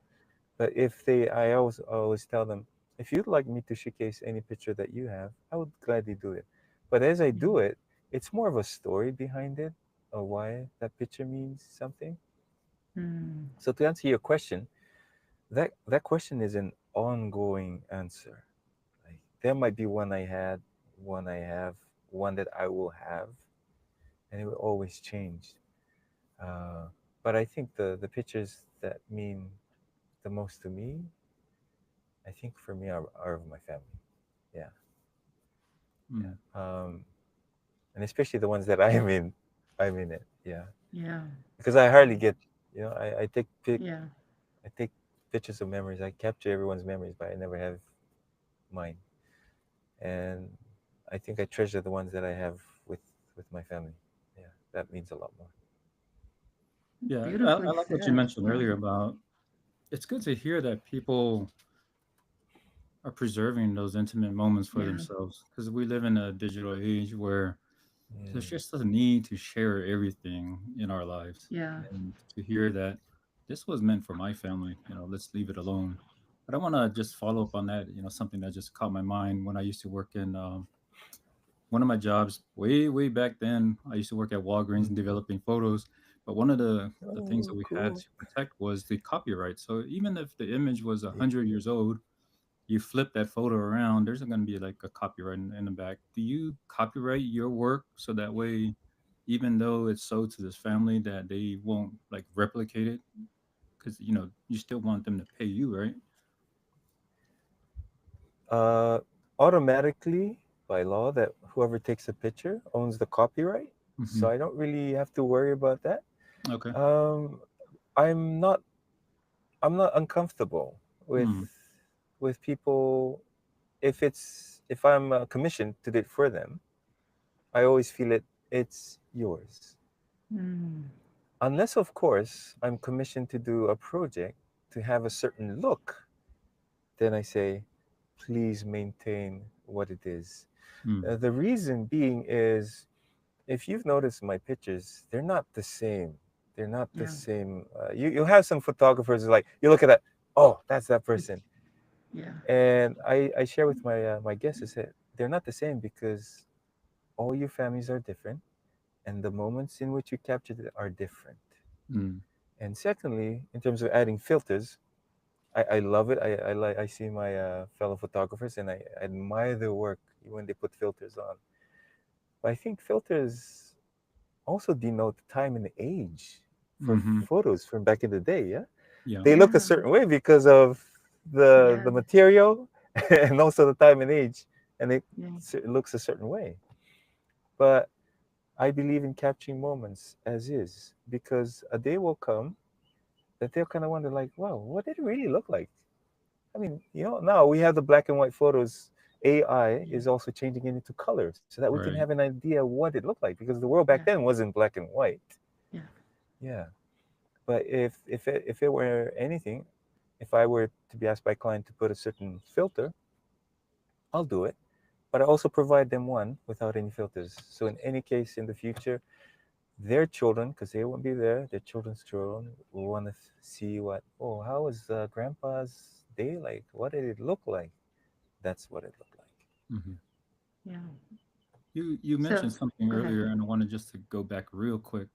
But if they, I always tell them, if you'd like me to showcase any picture that you have, I would gladly do it. But as I Yeah. do it, it's more of a story behind it, or why that picture means something. Mm, So to answer your question, that question is an ongoing answer. Like there might be one I had, one I have, one that I will have, and it will always change. Uh, but I think the pictures that mean the most to me, I think for me are of my family. Yeah, Hmm. yeah. And especially the ones that I'm in it. Yeah, yeah. because I hardly get, I Yeah. I take pictures of memories. I capture everyone's memories, but I never have mine. And I think I treasure the ones that I have with with my family. Yeah, that means a lot more. Yeah, I Beautifully like what you said. mentioned Yeah. earlier about it's good to hear that people are preserving those intimate moments for Yeah. themselves because we live in a digital age where there's Yeah. just a need to share everything in our lives. Yeah. And to hear that this was meant for my family, let's leave it alone. But I want to just follow up on that, something that just caught my mind when I used to work in one of my jobs way, way back then. I used to work at Walgreens and Mhm. developing photos. But one of the things that Oh, we had cool. to protect was the copyright. So even if the image was 100 years old, you flip that photo around, there's going to be like a copyright in the back. Do you copyright your work so that way, even though it's sold to this family, that they won't like replicate it? Because you still want them to pay you, right? Uh, Automatically by law that whoever takes a picture owns the copyright, Hmm. so I don't really have to worry about that. Okay. Um, I'm not I'm not uncomfortable with Mm, people if I'm commissioned to do it for them. I always feel it's yours, Mm, unless of course I'm commissioned to do a project to have a certain look. Then I say, please maintain what it is. mm, The reason being is, if you've noticed my pictures, they're not the same. They're not the yeah. same. You have some photographers who, like, you look at that, oh, that's that person. Yeah. And I share with my guests, I said, they're not the same because all your families are different, and the moments in which you captured it are different. mm, And secondly, in terms of adding filters, I love it. I like, I see my fellow photographers and I admire their work when they put filters on. But I think filters also denote the time and the age for Mm-hmm. photos from back in the day. Yeah, Yeah. they look a Yeah. certain way because of Yeah. the material and also the time and age, and Yeah. it looks a certain way. But I believe in capturing moments as is, because a day will come that they'll kind of wonder, like, wow, what did it really look like? I mean, now we have the black and white photos. AI Yeah. is also changing it into color so that we can have Right. an idea what it looked like, because the world back Yeah. then wasn't black and white. Yeah. Yeah. But if it were anything, if I were to be asked by a client to put a certain filter, I'll do it. But I also provide them one without any filters. So in any case in the future, their children, because they won't be there, their children's children will want to see oh, how was grandpa's day like? What did it look like? That's what it looked like. Mm-hmm. Yeah. You So mentioned something go ahead. earlier, and I wanted just to go back real quick.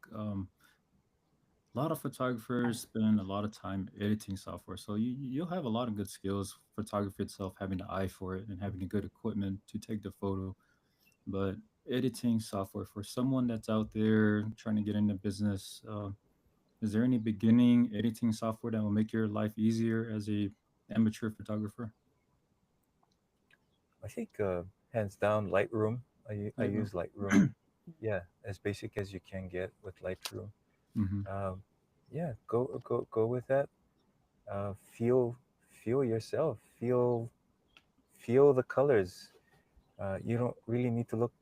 A lot of photographers spend a lot of time editing software, so you'll have a lot of good skills. Photography itself, having the eye for it and having the good equipment to take the photo, but editing software for someone that's out there trying to get into business, is there any beginning editing software that will make your life easier as a amateur photographer? I think hands down Lightroom. I Lightroom. use Lightroom. Yeah, as basic as you can get with Lightroom. Mm-hmm. Um, yeah, go with that. Feel yourself. Feel the colors. You don't really need to look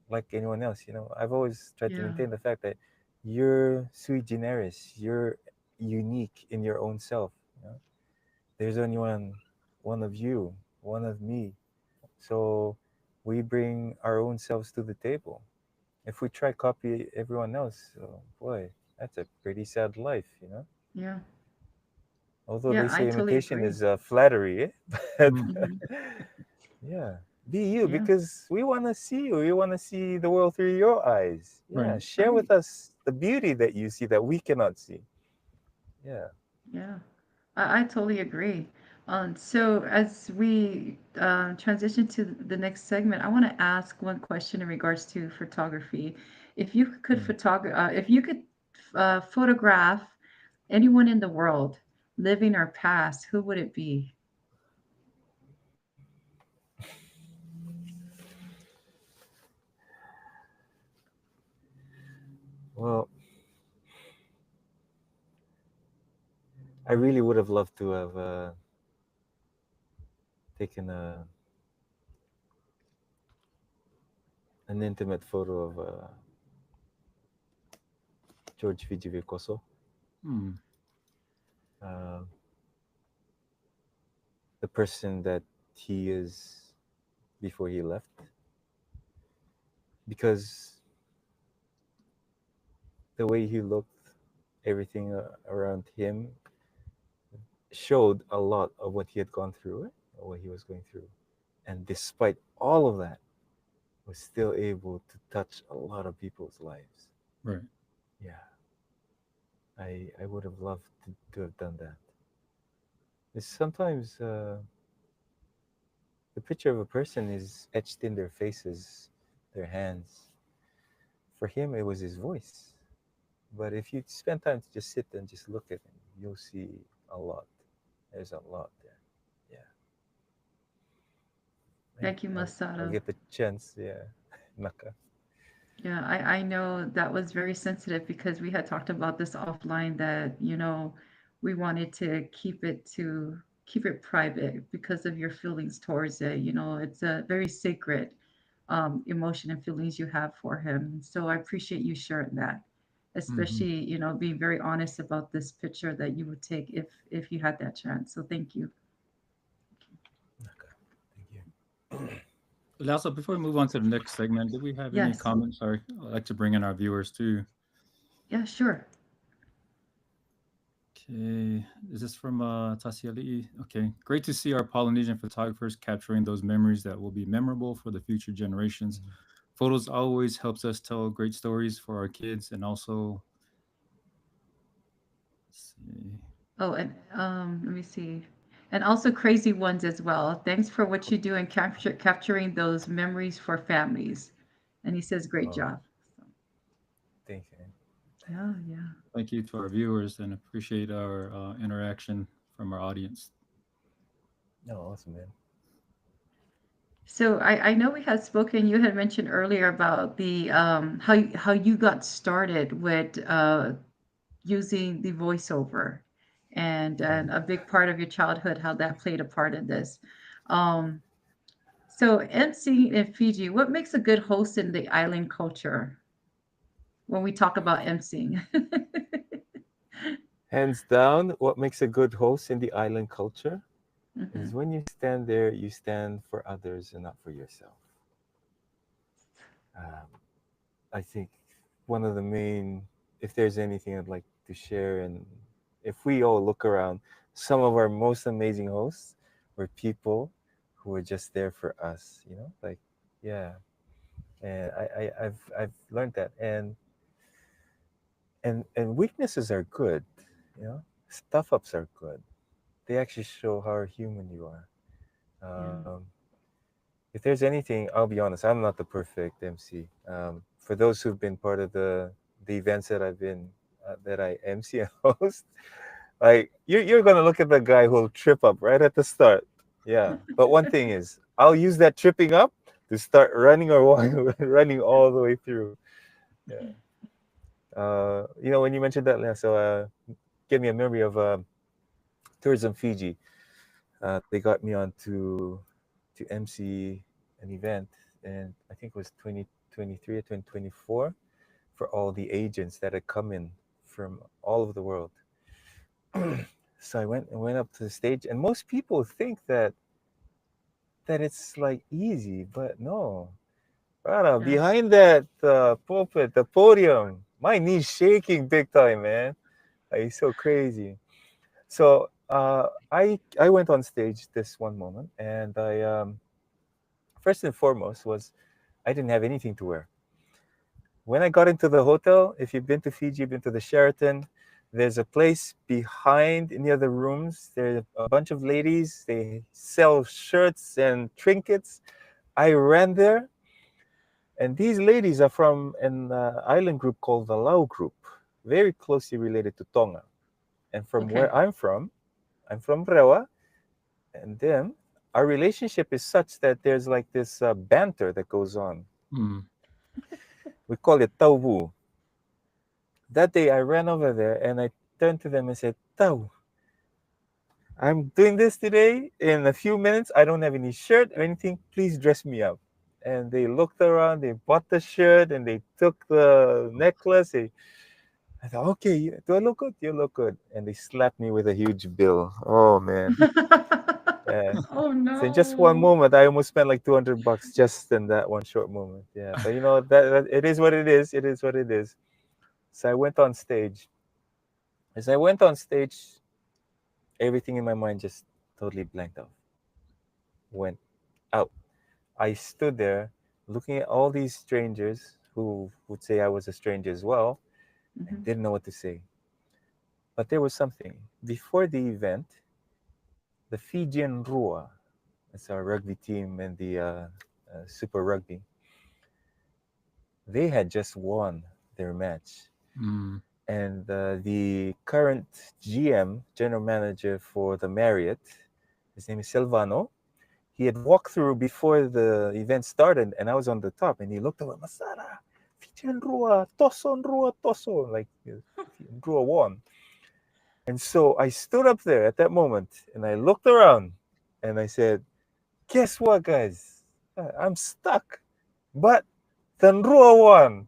like anyone else. I've always tried to Yeah. maintain the fact that you're sui generis. You're unique in your own self. There's only one of you, one of me. So we bring our own selves to the table. If we try copy everyone else, oh boy, that's a pretty sad life. Yeah. Although Yeah. they I say totally imitation agree. is flattery, but Mm-hmm. Hmm. yeah, be you, Yeah. because we want to see you. We want to see the world through your eyes. Yeah, Right. share Right. with us the beauty that you see that we cannot see. Yeah. Yeah. I totally agree. So as we transition to the next segment, I want to ask one question in regards to photography. Mm. If you could photograph anyone in the world, living or past, who would it be? Well, I really would have loved to have taken an intimate photo of George Fiji, Mm. uh, the person that he is before he left, because the way he looked, everything around him showed a lot of what he had gone through, or what he was going through. And despite all of that, was still able to touch a lot of people's lives. Right. Yeah, I would have loved to have done that. It's sometimes the picture of a person is etched in their faces, their hands. For him, it was his voice. But if you spend time to just sit and just look at him, you'll see a lot. There's a lot there. Yeah. Yeah. Thank you, I'll Masada. get the chance. Yeah. Naka. Yeah, I know that was very sensitive because we had talked about this offline that, we wanted to keep it private because of your feelings towards it. It's a very sacred emotion and feelings you have for him. So I appreciate you sharing that, Mm-hmm. especially, being very honest about this picture that you would take if you had that chance. So thank you. Naka. Thank you. Also, before we move on to the next segment, do we have any Yes. comments? Sorry, I'd like to bring in our viewers too. Yeah, sure. Okay, is this from Tasiali? Okay, great to see our Polynesian photographers capturing those memories that will be memorable for the future generations. Mhm. Photos always helps us tell great stories for our kids, and also, let's see. Oh, and let me see. And also crazy ones as well. Thanks for what you do and capturing those memories for families. And he says, great Oh, job. So, thank you. yeah, yeah. Thank you to our viewers and appreciate our interaction from our audience. No, awesome, man. So I know we had spoken, you had mentioned earlier about the how you got started with using the voiceover and a big part of your childhood, how that played a part in this. Um, so emceeing in Fiji, what makes a good host in the island culture when we talk about emceeing? Hands down, what makes a good host in the island culture Hmm. is when you stand there, you stand for others and not for yourself. Um, I think one of the main, if there's anything I'd like to share, and if we all look around, some of our most amazing hosts were people who were just there for us, like, yeah. And I've learned that, and weaknesses are good, stuff ups are good. They actually show how human you are. Yeah. If there's anything, I'll be honest, I'm not the perfect MC. For those who've been part of the events that I've been that I MC and host, like you're gonna look at the guy who'll trip up right at the start. Yeah, but one thing is, I'll use that tripping up to start running or walking, running all the way through. Yeah. When you mentioned that, Leah, so gave me a memory of tourism Fiji. They got me on to MC an event, and I think it was 2023 or 2024 for all the agents that had come in from all over the world. So I went up to the stage, and most people think that it's like easy, but no. Rana, Yeah. behind that pulpit, the podium, my knees shaking big time, man. It's so crazy. So I went on stage this one moment, and I first and foremost was I didn't have anything to wear. When I got into the hotel, if you've been to Fiji, you've been to the Sheraton, there's a place behind in the other rooms. There's a bunch of ladies. They sell shirts and trinkets. I ran there, and these ladies are from an island group called the Lau Group, very closely related to Tonga. And from Okay. where I'm from Rewa, and them, our relationship is such that there's like this banter that goes on. Mm. We call it taubu. That day I ran over there and I turned to them and said, Tau, I'm doing this today. In a few minutes, I don't have any shirt or anything. Please dress me up. And they looked around, they bought the shirt and they took the necklace. I thought, okay, do I look good? You look good. And they slapped me with a huge bill. Oh, man. Yeah. Oh So in just one no. moment, I almost spent like $200 just in that one short moment. Yeah. But that it is what it is. It is what it is. So I went on stage. As I went on stage, everything in my mind just totally blanked out. Went out. I stood there looking at all these strangers who would say I was a stranger as well and Hmm. didn't know what to say. But there was something. Before the event, the Fijian Rua, that's our rugby team and the Super Rugby, they had just won their match. Mm. And the current GM, general manager for the Marriott, his name is Silvano. He had walked through before the event started, and I was on the top, and he looked over, Masada, Fijian Rua, Toso, like Rua won. And so I stood up there at that moment, and I looked around, and I said, guess what, guys? I'm stuck. But Tanrua won.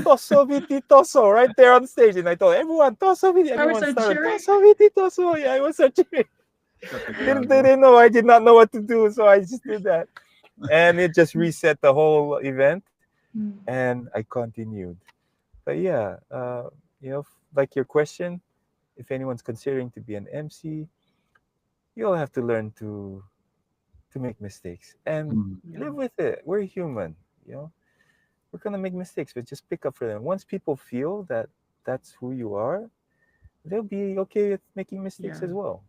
Toso Viti Toso right there on stage. And I told everyone, Toso Viti. I was Everyone so started, cheering. Toso Viti Toso. Yeah, I was so cheering. Got the Didn't, crowd they going. didn't know. I did not know what to do. So I just did that. And it just reset the whole event. Mm. And I continued. But yeah, like your question, if anyone's considering to be an MC, you'll have to learn to make mistakes and Mm. Yeah. live with it. We're human, you know. We're gonna make mistakes, but just pick up for them. Once people feel that that's who you are, they'll be okay with making mistakes Yeah. as well.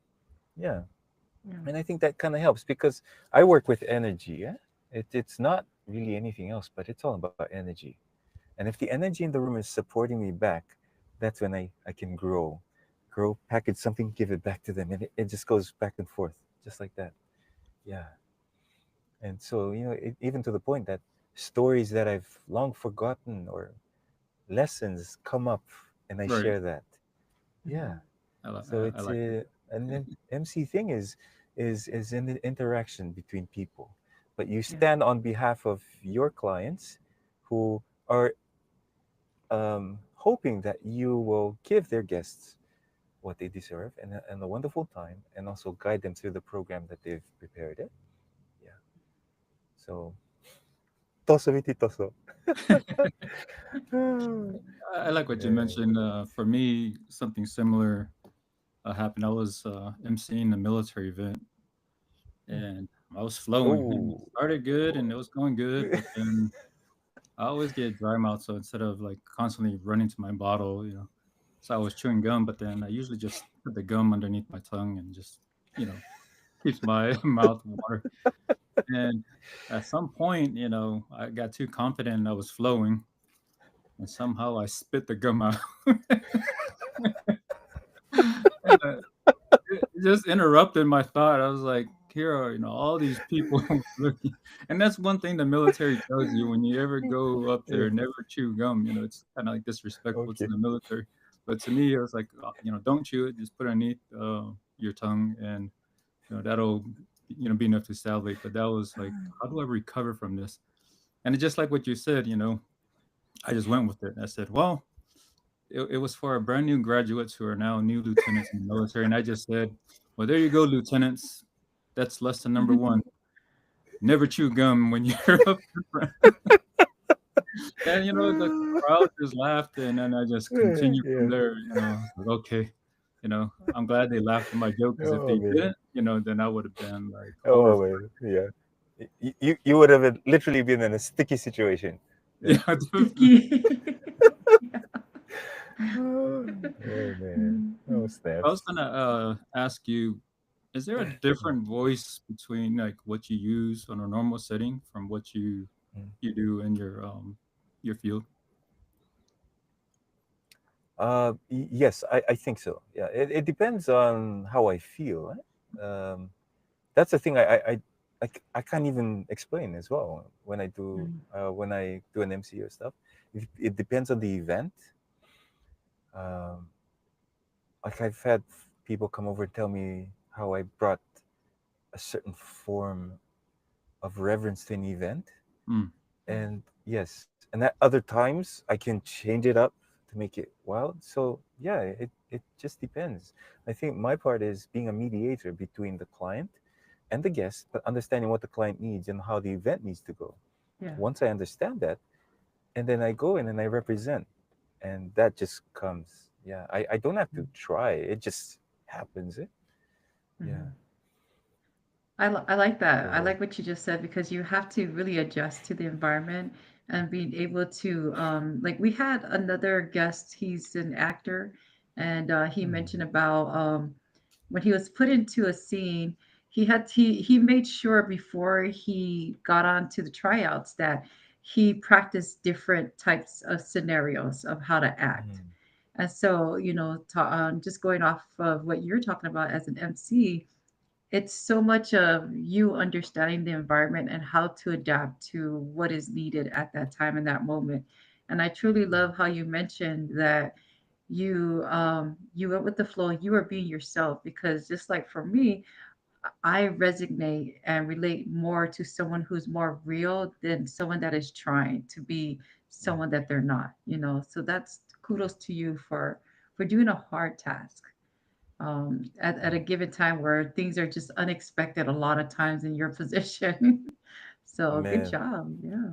Yeah. Yeah. And I think that kind of helps because I work with energy. Yeah, it's not really anything else, but it's all about energy. And if the energy in the room is supporting me back, that's when I can grow, package something, give it back to them, and it just goes back and forth, just like that. Yeah. And so even to the point that stories that I've long forgotten or lessons come up, and I Right. share that. Yeah. Mhm. So I it's like it. an MC thing is an interaction between people, but you Yeah. stand on behalf of your clients, who are hoping that you will give their guests what they deserve, and a wonderful time, and also guide them through the program that they've prepared it. Yeah. So toso viti toso. I like what you Yeah. mentioned. For me, something similar happened. I was emceeing a military event, and I was flowing. It Oh. started good and it was going good, but then I always get dry mouth, so instead of like constantly running to my bottle, so I was chewing gum, but then I usually just put the gum underneath my tongue and just, you know, keeps my mouth water. And at some point, I got too confident and I was flowing, and somehow I spit the gum out. And it just interrupted my thought. I was like, here are, all these people looking. And that's one thing the military tells you when you ever go up Yeah. there, never chew gum. It's kind of like disrespectful to Okay. the military. But to me, it was like, don't chew it. Just put it underneath your tongue, and that'll be enough to salivate. But that was like, how do I recover from this? And it's just like what you said. I just went with it. I said, well, it was for our brand new graduates who are now new lieutenants in the military. And I just said, well, there you go, lieutenants. That's lesson number one. Never chew gum when you're up front. And, the crowd just laughed. And then I just Yeah. continued from Yeah. there. I was like, okay, I'm glad they laughed at my joke, because if Oh they man. didn't, then I would have been like Oh horrified. man. Yeah. You would have literally been in a sticky situation. Yeah. Yeah, definitely. Sticky. Yeah. Oh man. Oh Mhm. I was snaps. gonna ask you, is there a different voice between like what you use on a normal setting from what Mm. you do in your field? Yes, I think so. Yeah, it depends on how I feel. That's the thing I can't even explain as well Mhm. when I do an MC or stuff. It depends on the event. Um, like I've had people come over and tell me how I brought a certain form of reverence to an event. Mm, And yes, and at other times I can change it up to make it wild. So yeah, it just depends. I think my part is being a mediator between the client and the guest, but understanding what the client needs and how the event needs to go. Yeah. Once I understand that, and then I go in and I represent, and that just comes. Yeah, I don't have to try. It just happens. Yeah. Mhm. I like that. I So like what you just said because you have to really adjust to the environment and being able to like we had another guest, he's an actor, and he mentioned hmm, about when he was put into a scene, he made sure before he got on to the tryouts that he practiced different types of scenarios of how to act. hmm, And so, just going off of what you're talking about as an MC, it's so much of you understanding the environment and how to adapt to what is needed at that time and that moment. And I truly love how you mentioned that you went with the flow, you were being yourself, because just like for me, I resonate and relate more to someone who's more real than someone that is trying to be yeah, someone that they're not, so that's kudos to you for doing a hard task at a yeah. given time where things are just unexpected a lot of times in your position. So good Man, job. Yeah.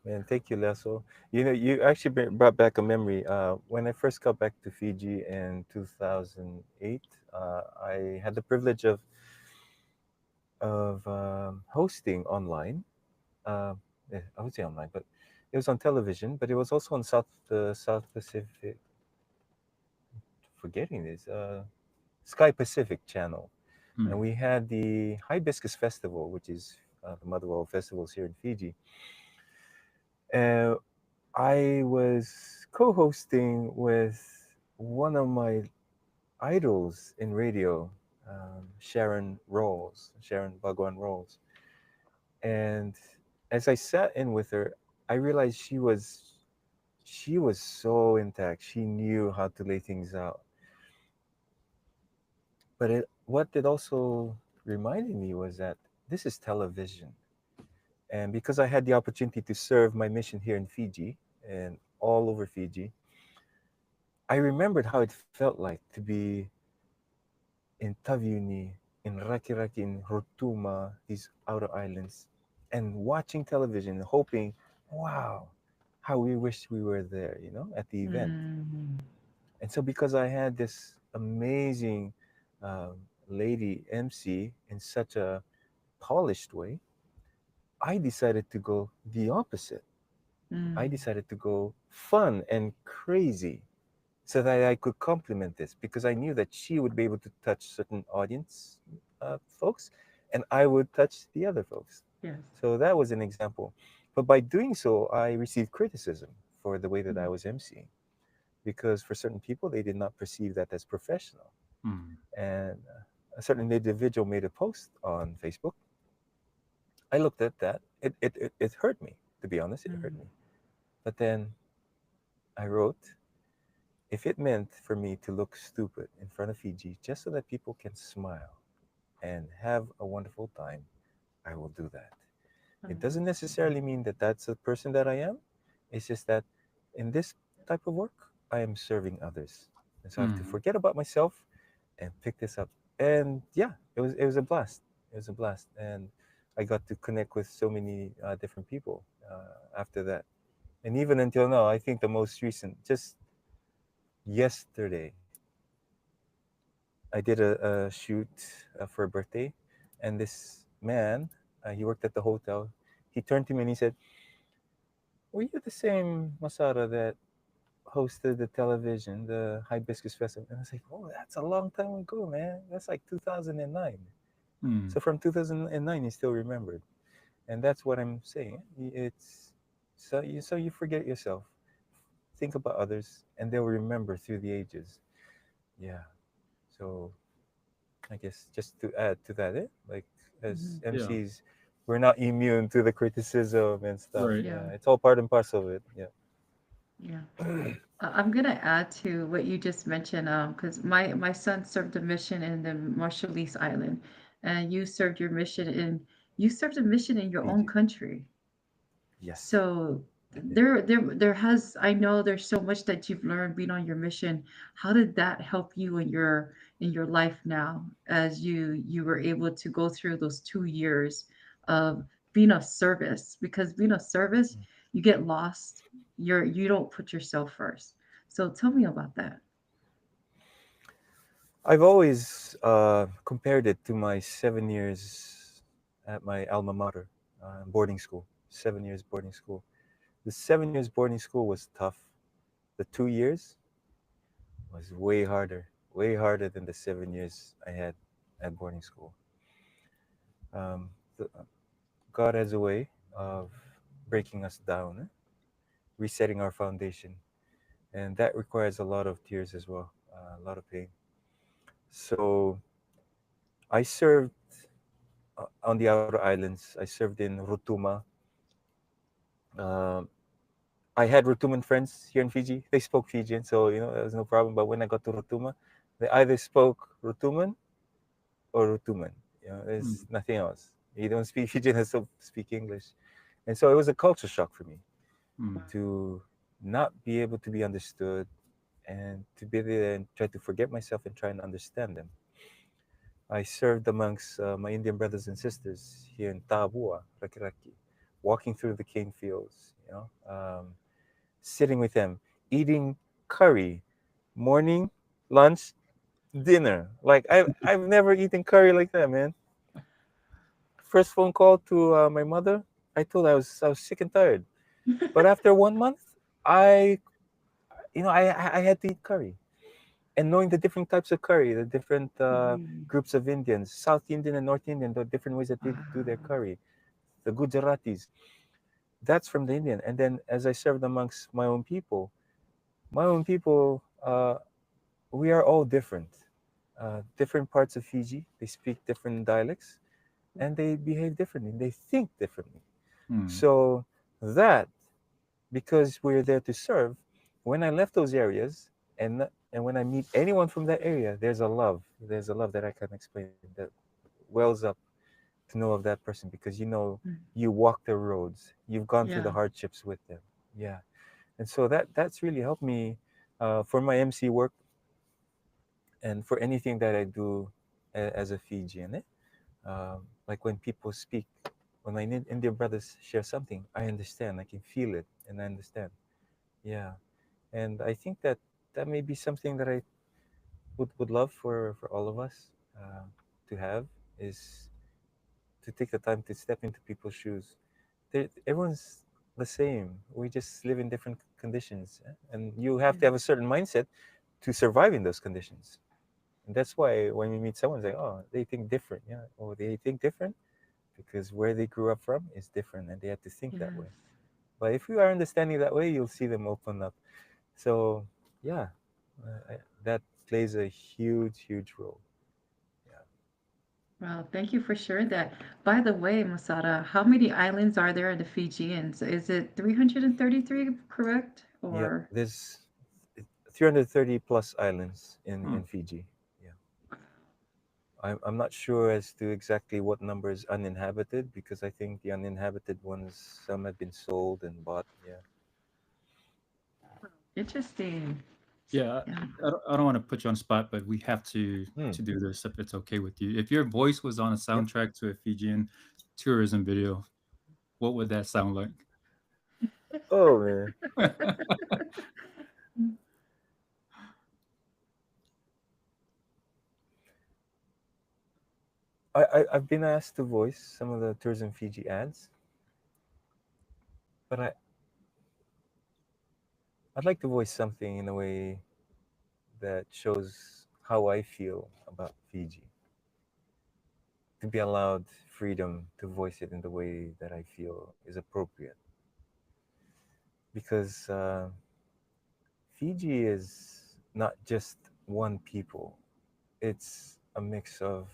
man, thank you, Lasso. You actually brought back a memory. When I first got back to Fiji in 2008, I had the privilege of hosting online. Uh, yeah, I would say online, but it was on television. But it was also on South Pacific. forgetting this. Sky Pacific Channel, and Mm. we had the Hibiscus Festival, which is the mother of all festivals here in Fiji. Uh, I was co-hosting with one of my idols in radio, Sharon Bhagwan Rolls. And as I sat in with her, I realized she was so intact. She knew how to lay things out. But what it also reminded me was that this is television. And because I had the opportunity to serve my mission here in Fiji and all over Fiji, I remembered how it felt like to be in Taviuni, in Rakiraki, in Rotuma, these outer islands, and watching television, hoping, wow, how we wish we were there, at the event. Mm, And so, because I had this amazing um, lady MC in such a polished way, I decided to go the opposite. I mm, decided to go fun and crazy so that I could complement this because I knew that she would be able to touch certain audience folks and I would touch the other folks. yes. So that was an example. But by doing so, I received criticism for the way that I Mm, was emceeing because for certain people, they did not perceive that as professional. Mm. And a certain individual made a post on Facebook. I looked at that. It hurt me, to be honest, it hurt mm, me. But then I wrote, if it meant for me to look stupid in front of Fiji just so that people can smile and have a wonderful time, I will do that. It doesn't necessarily mean that that's the person that I am. It's just that in this type of work, I am serving others. And so I have to Mm. forget about myself and pick this up. And yeah, it was a blast. It was a blast. And I got to connect with so many different people after that. And even until now, I think the most recent, just yesterday, I did a shoot for a birthday, and this man, he worked at the hotel. He turned to me and he said, "Were you the same Masada that hosted the television, the Hibiscus Festival?" And I was like, "Oh, that's a long time ago, man. That's like 2009." Mm. So from 2009, he still remembered, and that's what I'm saying. It's so you forget yourself, think about others, and they'll remember through the ages. Yeah. So I guess just to add to that, like as mhm. Yeah. MCs, we're not immune to the criticism and stuff. Right. Yeah, Yeah, it's all part and parcel of it. Yeah. yeah. I'm gonna add to what you just mentioned, because my son served a mission in the Marshallese Island, and you served a mission in your own Fiji. country. Yes, So I did. I know there's so much that you've learned being on your mission. How did that help you in your life now as you were able to go through those 2 years of being of service? Because being of service, you get lost. You don't put yourself first. So tell me about that. I've always compared it to my 7 years at my alma mater, boarding school. 7 years boarding school. The 7 years boarding school was tough. The 2 years was way harder than the 7 years I had at boarding school. Um, the, God has a way of breaking us down, resetting our foundation, and that requires a lot of tears as well, a lot of pain. So I served on the outer islands. I served in Rotuma. Um, I had Rotuman friends here in Fiji. They spoke Fijian, so there was no problem. But when I got to Rotuma, they either spoke Rotuman or Rotuman. Mm. There's nothing else. You don't speak Fijian, and so speak English, and so it was a culture shock for me Mm. to not be able to be understood and to be there and try to forget myself and try and understand them. I served amongst my Indian brothers and sisters here in Tabua, Rakiraki, walking through the cane fields, sitting with them, eating curry, morning, lunch, dinner. Like I've never eaten curry like that, man. First phone call to my mother, I told her I was sick and tired. But after 1 month, I had to eat curry. and knowing the different types of curry, the different Mhm. groups of Indians, South Indian and North Indian, the different ways that they do their Ah, curry, the Gujaratis, that's from the Indian. And then as I served amongst my own people, we are all different. Different parts of Fiji, they speak different dialects and they behave differently. They think differently. Hmm. So that, because we're there to serve, when I left those areas and when I meet anyone from that area, there's a love. There's a love that I can't explain that wells up to know of that person because mm, you walk their roads, you've gone through the yeah, hardships with them. Yeah, and so that's really helped me for my MC work and for anything that I do as a Fijian. Like when people speak, when my Indian brothers share something, I understand, I can feel it, and I understand. Yeah, and I think that that may be something that I would love for all of us to have is to take the time to step into people's shoes. Everyone's the same. We just live in different conditions, and you have to yeah, have a certain mindset to survive in those conditions. And that's why when we meet someone, say, "Oh, they think different," yeah, or they think different because where they grew up from is different, and they have to think that way. yes. But if you are understanding that way, you'll see them open up. So, yeah, that plays a huge role. Yeah. Well, thank you for sharing that. By the way, Masada, how many islands are there in the Fijians? Is it 333, correct? Yep. Or There's 330 plus islands Hmm. in Fiji. Yeah. I'm not sure as to exactly what number is uninhabited because I think the uninhabited ones, some have been sold and bought. Yeah. interesting. Yeah, Yeah. I don't want to put you on spot, but we have Hmm. to do this if it's okay with you. If your voice was on a Yep. soundtrack to a Fijian tourism video, what would that sound like? Oh man. I've been asked to voice some of the Tourism Fiji ads, but I'd like to voice something in a way that shows how I feel about Fiji. To be allowed freedom to voice it in the way that I feel is appropriate. Because Fiji is not just one people, it's a mix of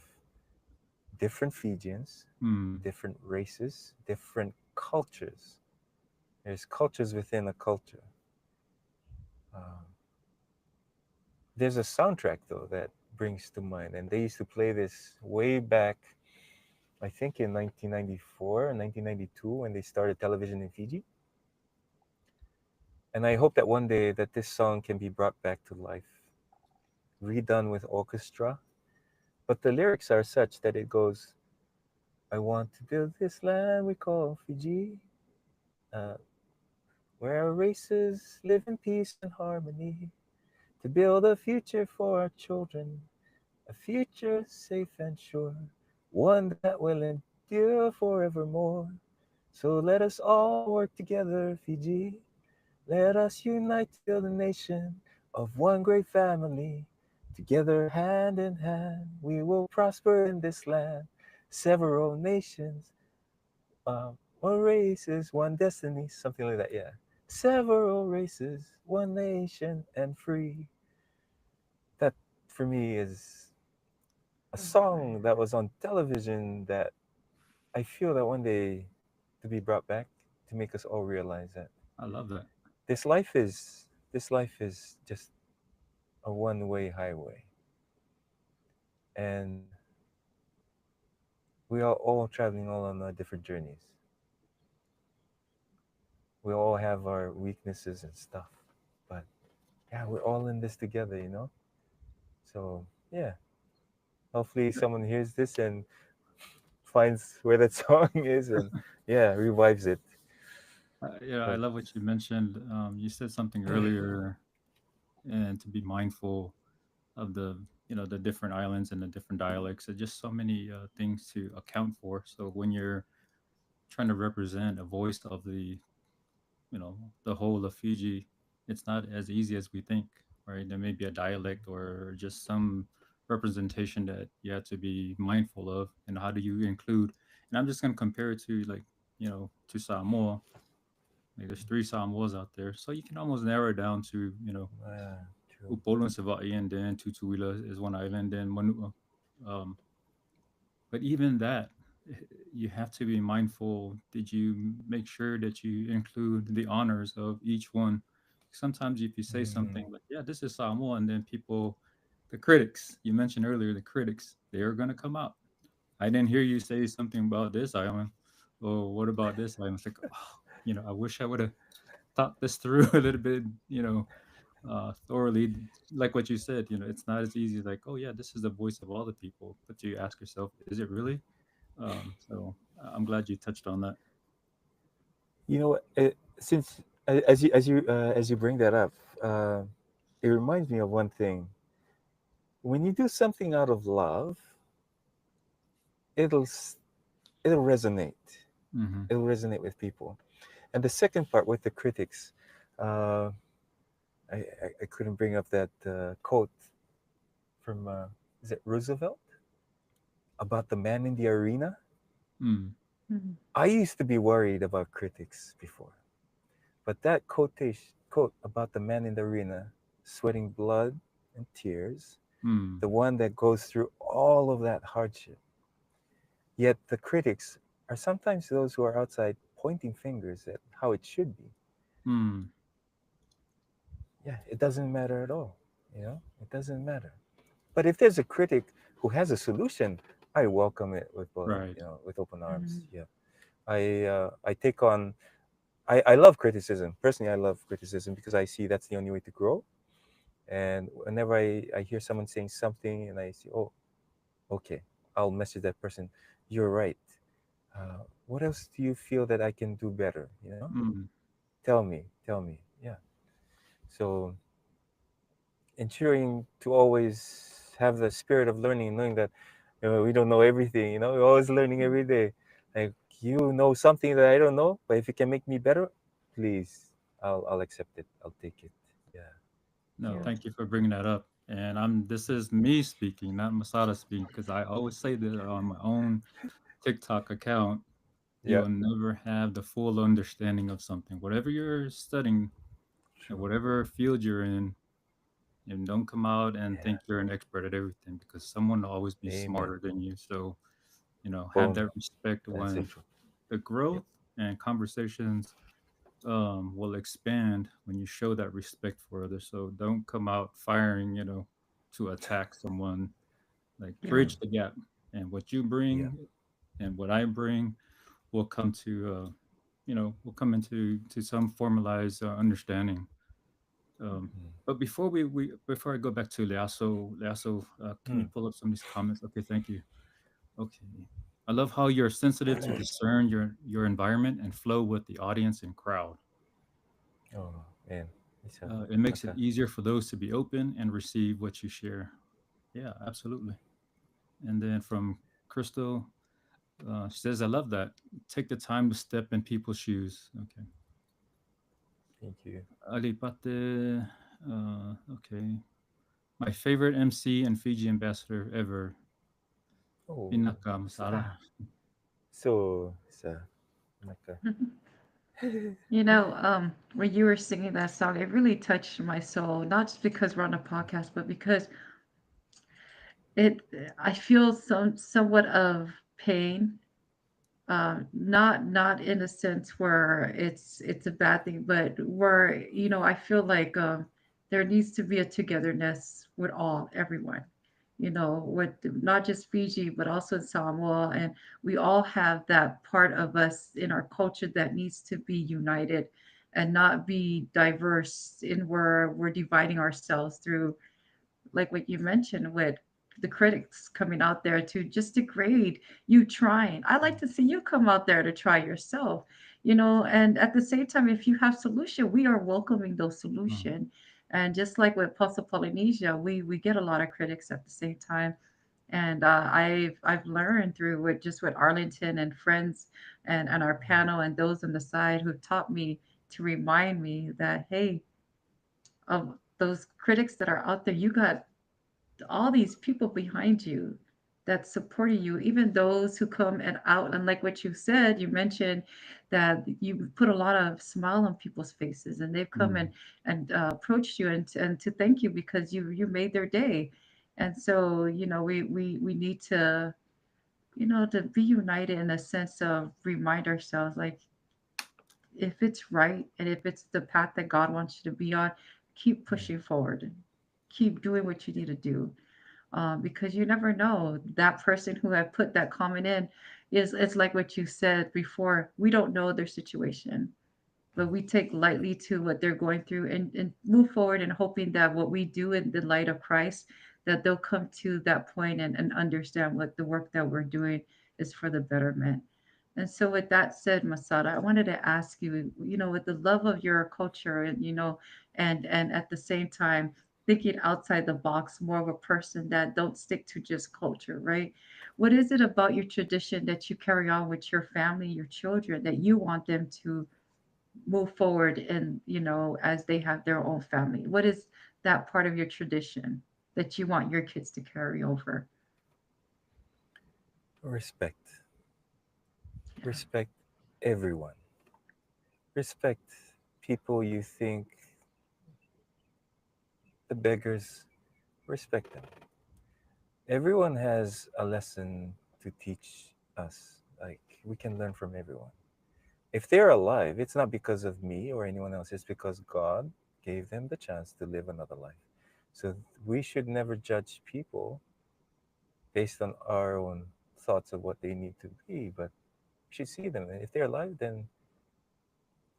different Fijians, Hmm. different races, different cultures. There's cultures within a culture. Um, there's a soundtrack, though, that brings to mind, and they used to play this way back, I think in 1994 or 1992 when they started television in Fiji. And I hope that one day that this song can be brought back to life, redone with orchestra. But the lyrics are such that it goes, I want to build this land we call Fiji, uh, where our races live in peace and harmony, to build a future for our children, a future safe and sure, one that will endure forevermore. So let us all work together, Fiji. Let us unite to build a nation of one great family. Together, hand in hand, we will prosper in this land. Several nations, one races, one destiny, something like that, yeah. Several races, one nation, and free. That, for me, is a Oh, song that was on television that I feel that one day to be brought back to make us all realize that I love that. this life is just a one-way highway, and we are all traveling all on our different journeys. We all have our weaknesses and stuff, but yeah, we're all in this together, you know. So yeah, hopefully someone hears this and finds where that song is and yeah, revives it. Yeah, I But love what you mentioned. You said something earlier, and to be mindful of the the different islands and the different dialects. There's just so many things to account for. So when you're trying to represent a voice of the the whole of Fiji, it's not as easy as we think. right? There may be a dialect or just some representation that you have to be mindful of, and how do you include? And I'm just going to compare it to, like, to Samoa. Like, there's three Samoas out there, so you can almost narrow it down to, True. Upolu and Sava'i, and then Tutuila is one island, then Manua. Um, but even that, you have to be mindful. Did you make sure that you include the honors of each one? Sometimes if you say Mm, something like, yeah, this is Samoa, and then people, the critics, you mentioned earlier, the critics, they're going to come out. I didn't hear you say something about this island. Or what about this island? It's like, oh, I wish I would have thought this through a little bit, thoroughly. Like what you said, it's not as easy like, oh yeah, this is the voice of all the people, but you ask yourself, is it really? So I'm glad you touched on that. you know what? Since as you bring that up, uh, it reminds me of one thing. When you do something out of love, it'll s- it'll resonate. Mm-hmm. It'll resonate with people. And the second part with the critics, uh, I couldn't bring up that quote from is it Roosevelt about the man in the arena. Mm. Mhm. I used to be worried about critics before, but that quote about the man in the arena, sweating blood and tears, Mm. the one that goes through all of that hardship. Yet the critics are sometimes those who are outside pointing fingers at how it should be. Mm. Yeah, it doesn't matter at all. It doesn't matter. But if there's a critic who has a solution, I welcome it Right. with open arms. Mhm. Yeah, I take on. I love criticism. Personally, I love criticism because I see that's the only way to grow. And whenever I hear someone saying something and I see, oh, okay, I'll message that person. You're right. What else do you feel that I can do better? Mm. Tell me. Yeah. So ensuring to always have the spirit of learning, knowing that we don't know everything. We're always learning every day. Like you know something that I don't know, but if it can make me better, please, I'll accept it. I'll take it. Yeah. No, So thank you for bringing that up. And this is me speaking, not Masada speaking, because I always say that on my own TikTok account. yeah, You'll never have the full understanding of something. Whatever you're studying and true. whatever field you're in, and don't come out and Yeah. think you're an expert at everything, because someone will always be Amen. smarter than you. So, have Boom. that respect That's it. when the Yep. growth and conversations will expand when you show that respect for others. So don't come out firing, to attack someone. Like, Yeah. Mm. bridge the gap, and what you Yeah. bring and what I bring will come to will come into some formalized understanding. Um, Mm. but before I go back to Leaso, can you Mm. pull up some of these comments? Okay, thank you. Okay, I love how you're sensitive to discern your environment and flow with the audience and crowd. Oh man. Isa. It makes it Naka. easier for those to be open and receive what you share. Yeah, absolutely. And then from Crystal, she says, "I love that. Take the time to step in people's shoes." Okay. Thank you. Alipate, okay. My favorite MC and Fiji ambassador ever, Oh. Pinaka Masada. Isa. Naka. When you were singing that song, it really touched my soul, not just because we're on a podcast, but because it I feel somewhat of pain, not in a sense where it's a bad thing, but where I feel like there needs to be a togetherness with everyone, with not just Fiji but also Samoa, and we all have that part of us in our culture that needs to be united and not be diverse in where we're dividing ourselves through, like what you mentioned, with the critics coming out there to just degrade you trying. I like to see you come out there to try yourself, and at the same time, if you have solution, we are welcoming those Mm, solution. And just like with Pulse of Polynesia, we get a lot of critics at the same time. And I've learned through with Arlington and friends, and our panel and those on the side who've taught me to remind me that, hey, of those critics that are out there, you got all these people behind you that's supporting you, even those who come and out. And like what you said, you mentioned that you put a lot of smile on people's faces, and they've come Mm. and approached you and to thank you because you made their day. And so, we need to, to be united in a sense of remind ourselves, like, if it's right and if it's the path that God wants you to be on, keep Mm. pushing forward, keep doing what you need to do, because you never know, that person who had put that comment in is, it's like what you said before, we don't know their situation, but we take lightly to what they're going through, and move forward and hoping that what we do in the light of Christ, that they'll come to that point and understand what the work that we're doing is for the betterment. And so with that said, Masada, I wanted to ask you, with the love of your culture, and and at the same time thinking outside the box, more of a person that don't stick to just culture, right? What is it about your tradition that you carry on with your family, your children, that you want them to move forward, and as they have their own family? What is that part of your tradition that you want your kids to carry over? Respect. Yeah. Respect everyone. Respect people you think the beggars. Respect them. Everyone has a lesson to teach us. Like, we can learn from everyone. If they're alive, it's not because of me or anyone else. It's because God gave them the chance to live another life. So we should never judge people based on our own thoughts of what they need to be, but we should see them. And if they're alive, then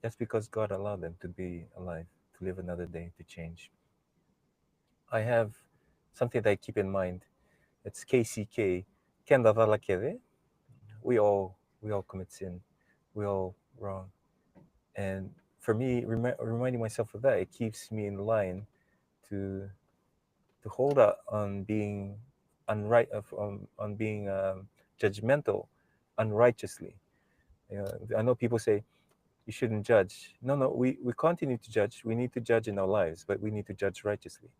that's because God allowed them to be alive, to live another day, to change. I have something that I keep in mind. It's KCK. Kenda Valakere. We all commit sin. We all wrong. And for me, reminding myself of that, it keeps me in line to to hold out on being on being judgmental unrighteously. I know people say you shouldn't judge. No, no, we continue to judge. We need to judge in our lives, but we need to judge righteously.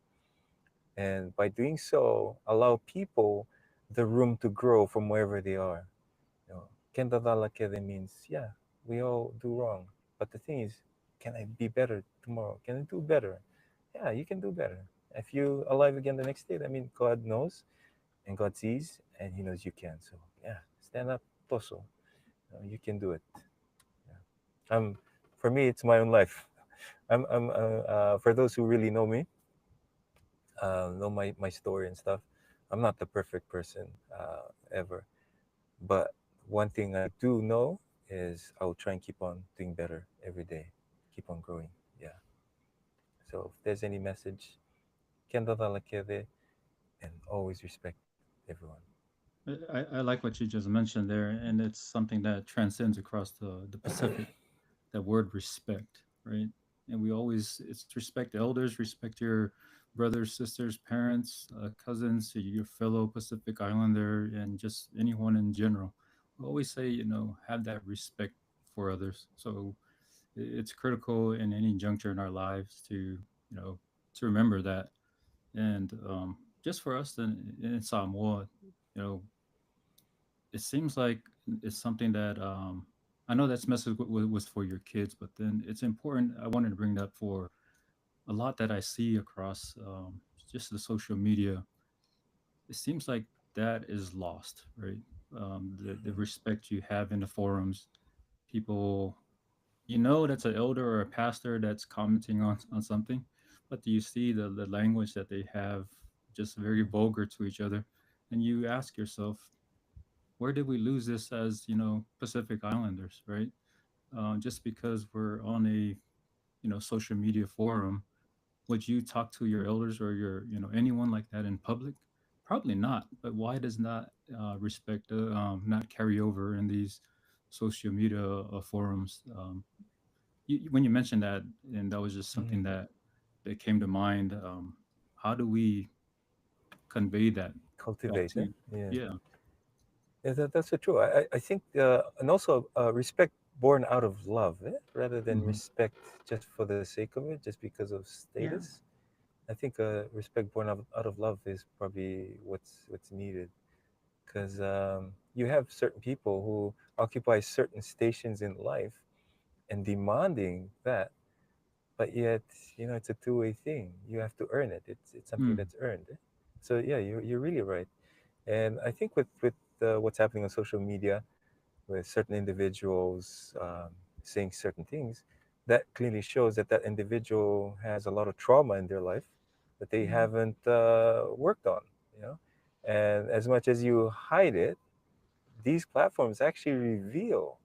And by doing so, allow people the room to grow from wherever they are. Kenda Valakere means, yeah, we all do wrong. But the thing is, can I be better tomorrow? Can I do better? Yeah, you can do better. If you alive again the next day, I mean, God knows and God sees and He knows you can. So yeah, stand up, Toso. You can do it. Yeah. For me, it's my own life. For those who really know me, know my story and stuff. I'm not the perfect person ever, but one thing I do know is I'll try and keep on doing better every day, keep on growing. Yeah. So if there's any message, kenda talakede, and always respect everyone. I like what you just mentioned there, and it's something that transcends across the Pacific. That word respect, right? And we always it's respect elders, respect your brothers, sisters, parents, cousins, your fellow Pacific Islander, and just anyone in general. We always say, have that respect for others. So it's critical in any juncture in our lives to, to remember that. And just for us in Samoa, you know, it seems like it's something that I know that's message was for your kids, but then it's important. I wanted to bring that for a lot that I see across just the social media. It seems like that is lost, right? The respect you have in the forums, people, that's an elder or a pastor that's commenting on something, but do you see the language that they have, just very vulgar to each other, and you ask yourself, where did we lose this as Pacific Islanders, right? Just because we're on a social media forum, would you talk to your elders or your anyone like that in public? Probably not. But why does not respect not carry over in these social media forums? When you mentioned that, and that was just something Mm. that came to mind. How do we convey that back Cultivate, eh? to? Yeah. Yeah. Yeah, that's so true. I think, and also respect born out of love, eh? Rather than Hmm. respect just for the sake of it, just because of Yeah. status. I think respect born out of love is probably what's needed, because you have certain people who occupy certain stations in life and demanding that, but yet it's a two-way thing. You have to earn it. It's something Mm, that's earned. So yeah, you're really right. And I think with what's happening on social media, with certain individuals saying certain things, that clearly shows that that individual has a lot of trauma in their life that they Mm. haven't worked on. You know, and as much as you hide it, these platforms actually reveal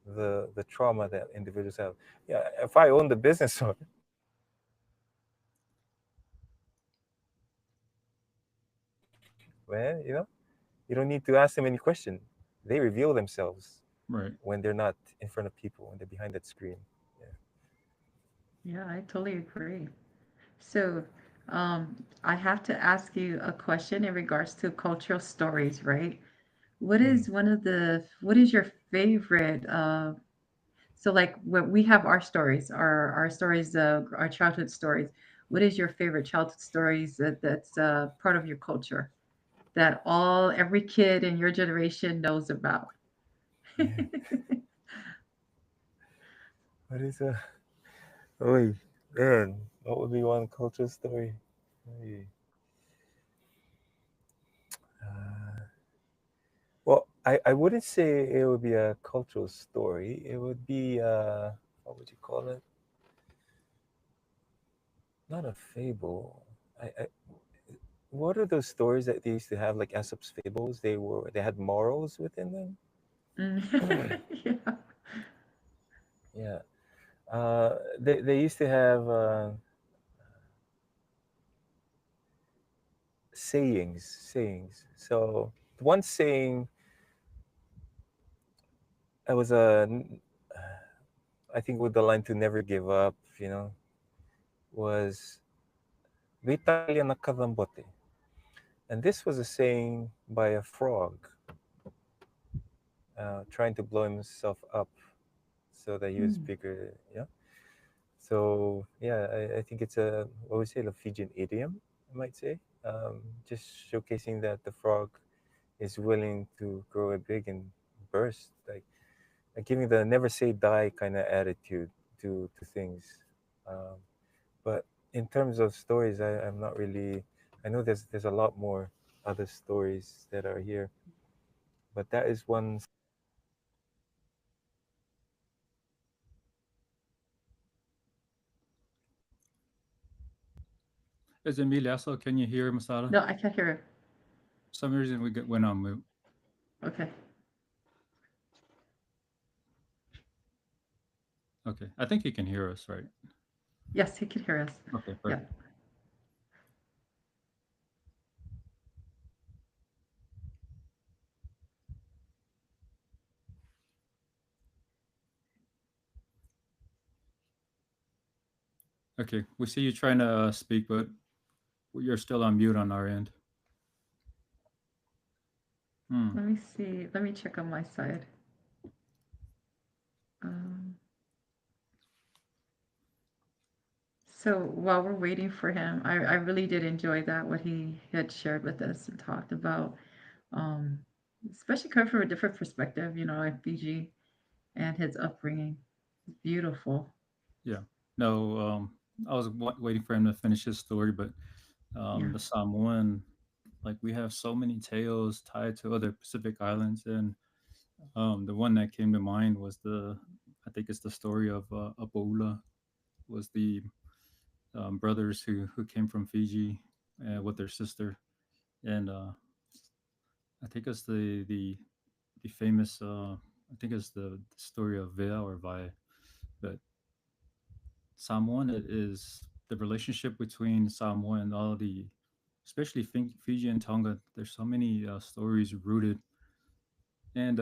the trauma that individuals have. Yeah, if I own the business owner, man, you don't need to ask them any question. They reveal themselves right. when they're not in front of people, when they're behind that screen. Yeah. Yeah, I totally agree. So, I have to ask you a question in regards to cultural stories, right? Mm. What is your favorite, so like when we have our stories, our stories, our childhood stories, what is your favorite childhood stories that's part of your culture that every kid in your generation knows about? Man, what is a oh man? What would be one cultural story? Oy. Uh, well, I wouldn't say it would be a cultural story. It would be what would you call it? Not a fable. I what are those stories that they used to have, like Aesop's fables? They had morals within them. Mm. Yeah. Yeah. They used to have sayings. So one saying, I was I think with the line to never give up, was Vitalia nakadambote. And this was a saying by a frog trying to blow himself up so that he was Mm. bigger. Yeah. So yeah, I think it's a what we say, a Fijian idiom, I might say. Just showcasing that the frog is willing to grow big and burst, like giving the never say die kind of attitude to things. Um, but in terms of stories, I'm not really. I know there's a lot more other stories that are here, but that is one. Is Emilia, so can you hear Masada? No, I can't hear it. For some reason went on mute. Okay. Okay, I think he can hear us, right? Yes, he can hear us. Okay, Yeah. perfect. Okay, we see you trying to speak, but you're still on mute on our end. Hmm. Let me see. Let me check on my side. Um, so while we're waiting for him, I really did enjoy that, what he had shared with us and talked about, um, especially coming from a different perspective, in Fiji and his upbringing. It's beautiful. Yeah. No, I was waiting for him to finish his story, but Yeah. the Samoan, like we have so many tales tied to other Pacific islands, and the one that came to mind was I think it's the story of Apoula, was the brothers who came from Fiji with their sister, and I think it's the famous I think it's the story of Vea or Vi, but Samoan is the relationship between Samoa and all the, especially Fiji and Tonga. There's so many stories rooted, and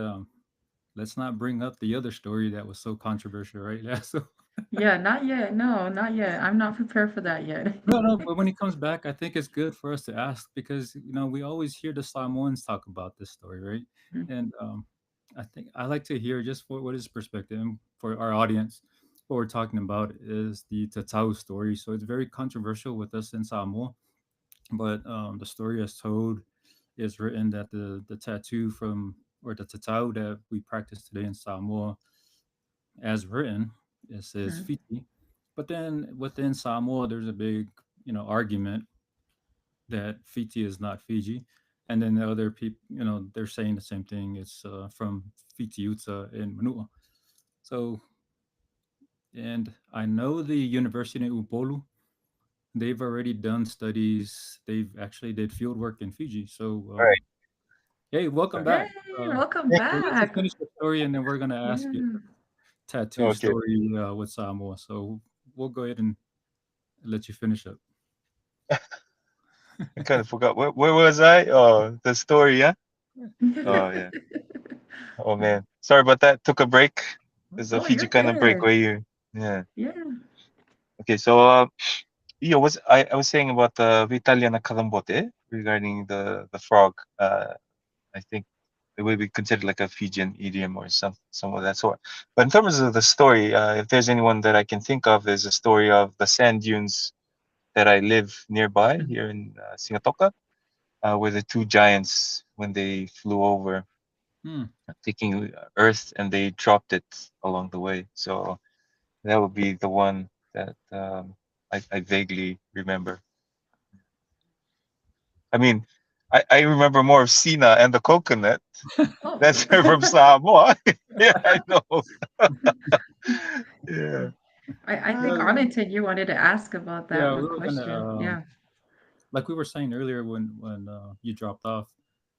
let's not bring up the other story that was so controversial, right? Yeah. So Yeah, not yet. No, not yet. I'm not prepared for that yet. no, but when he comes back, I think it's good for us to ask because we always hear the Samoans talk about this story, right? And I think I like to hear just what is his perspective and for our audience. what we're talking about is the Tatau story. So it's very controversial with us in Samoa, but the story as told is written that the tattoo from or the Tatau that we practice today in Samoa, as written, it says Mhm. Fiji. But then within Samoa, there's a big argument that Fiji is not Fiji. And then the other people, they're saying the same thing. It's from Fiti Uta in Manua. So, and I know the University in Upolu, they've already done studies. They've actually did field work in Fiji. So, All right. hey, welcome All right. Yay! back. Welcome We'll let you back. finish the story, and then we're gonna ask you Yeah. tattoo Okay. story with Samoa. So we'll go ahead and let you finish up. I kind of forgot. Where was I? Oh, the story, yeah? Oh, yeah. Oh, man. Sorry about that. Took a break. There's a Oh, Fiji you're kind of break good. where you, yeah. Yeah. Okay, so, I was saying about the Vitalia na Kalambote regarding the frog. I think it would be considered like a Fijian idiom or some of that sort. But in terms of the story, if there's anyone that I can think of, is a story of the sand dunes that I live nearby here in Singatoka, where the two giants, when they flew over, Hmm. taking Earth, and they dropped it along the way. So that would be the one that I vaguely remember. I mean, I remember more of Sina and the coconut. Oh. That's from Samoa. Yeah, I know. Yeah. I think Well, Arlington, you wanted to ask about that yeah, we one were gonna question. Yeah. like we were saying earlier when you dropped off.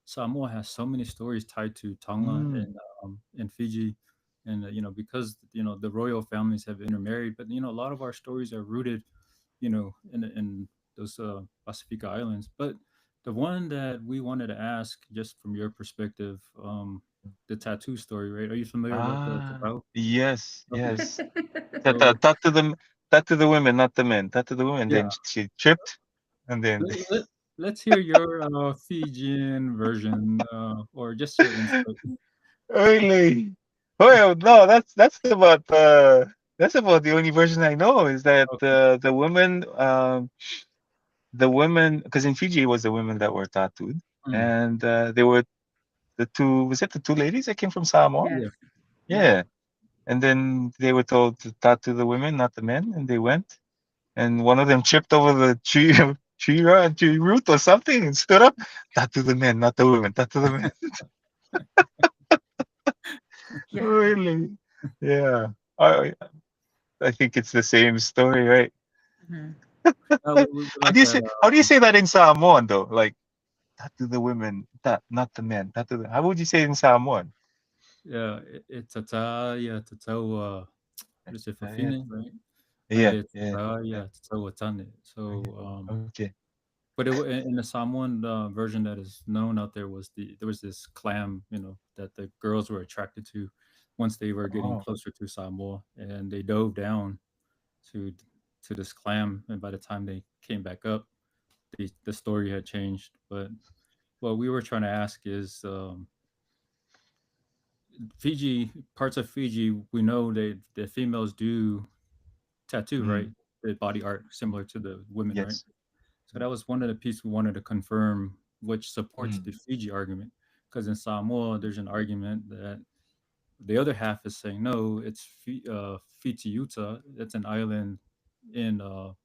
Samoa has so many stories tied to Tonga Mm. and Fiji, and because the royal families have intermarried, but a lot of our stories are rooted in those Pacifica Islands. But the one that we wanted to ask, just from your perspective, the tattoo story, right? Are you familiar with the Ah, tatau? yes, Okay, yes. so Talk to them, talk to the women, not the men. Talk to the women. Then yeah, she tripped, and then let, let, let's hear your Fijian version, or just your insight. really. Well, no, that's about the only version I know is that Okay. the women, because in Fiji it was the women that were tattooed, Hmm. and they were the two. Was it the two ladies that came from Samoa? Yes. Yeah. Yeah. Yeah. And then they were told to tattoo the women, not the men, and they went. And one of them tripped over the tree, tree root or something, and stood up. Tattoo the men, not the women. Tattoo the men. Yeah. Really? Yeah. I I think it's the same story, right? Mhm. We like that. How do you say that in Samoan though? Like tattoo the women, not the men. Tattoo the, how would you say it in Samoan? Yeah, it's tata, yeah, tata, what is it for Yeah, female, right? yeah, It's yeah, yeah. yeah, tata watane. So, Okay. but in the Samoan version that is known out there there was this clam, that the girls were attracted to once they were getting Oh. closer to Samoa, and they dove down to to this clam, and by the time they came back up, the story had changed. But what we were trying to ask is, Fiji, parts of Fiji, we know that the females do tattoo, right? Mm, The body art similar to the women, right? yes. So that was one of the pieces we wanted to confirm, which supports Mm, the Fiji argument. Because in Samoa, there's an argument that the other half is saying no, it's Fiti Uta. It's an island in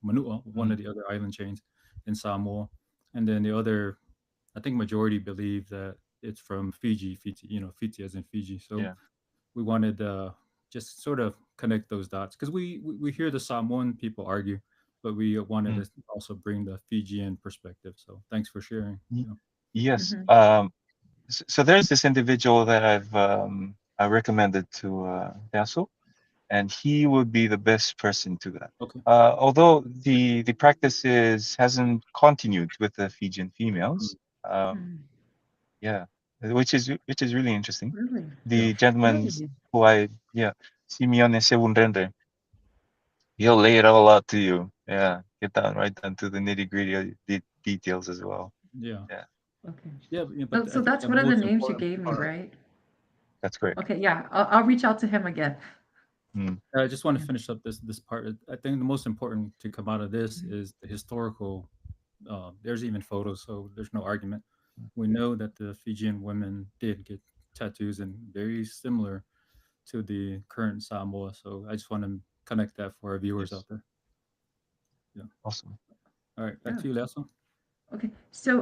Manua, one of mm, the other island chains in Samoa, and then the other, I think majority believe that it's from Fiji, Fiti, Fiti as in Fiji. So yeah. we wanted just sort of connect those dots because we hear the Samoan people argue, but we wanted Mm. to also bring the Fijian perspective. So thanks for sharing. Y- yes. Mhm. So there's this individual that I recommended to Yasu, and he would be the best person to that. Okay. Although the practice hasn't continued with the Fijian females, Mm. um, Mhm. yeah, which is really interesting. Really? Yeah. The gentleman Really? who yeah, Simeone Sevunrende, he'll lay it all out to you. Yeah, right down to the nitty gritty details as well. Yeah. Yeah, Okay. Yeah. Yeah. So, But I so think that's the one of the most names you important gave me, part. right? that's correct. Okay. Yeah. I'll reach out to him again. Mm. I just want to Yeah. finish up this part. I think the most important to come out of this Mhm. is the historical. There's even photos, so there's no argument. We know that the Fijian women did get tattoos and very similar to the current Samoa. So I just want to connect that for our viewers Yes. out there. Yeah. Awesome. All right, back Yeah. to you, Lasso. Okay. So,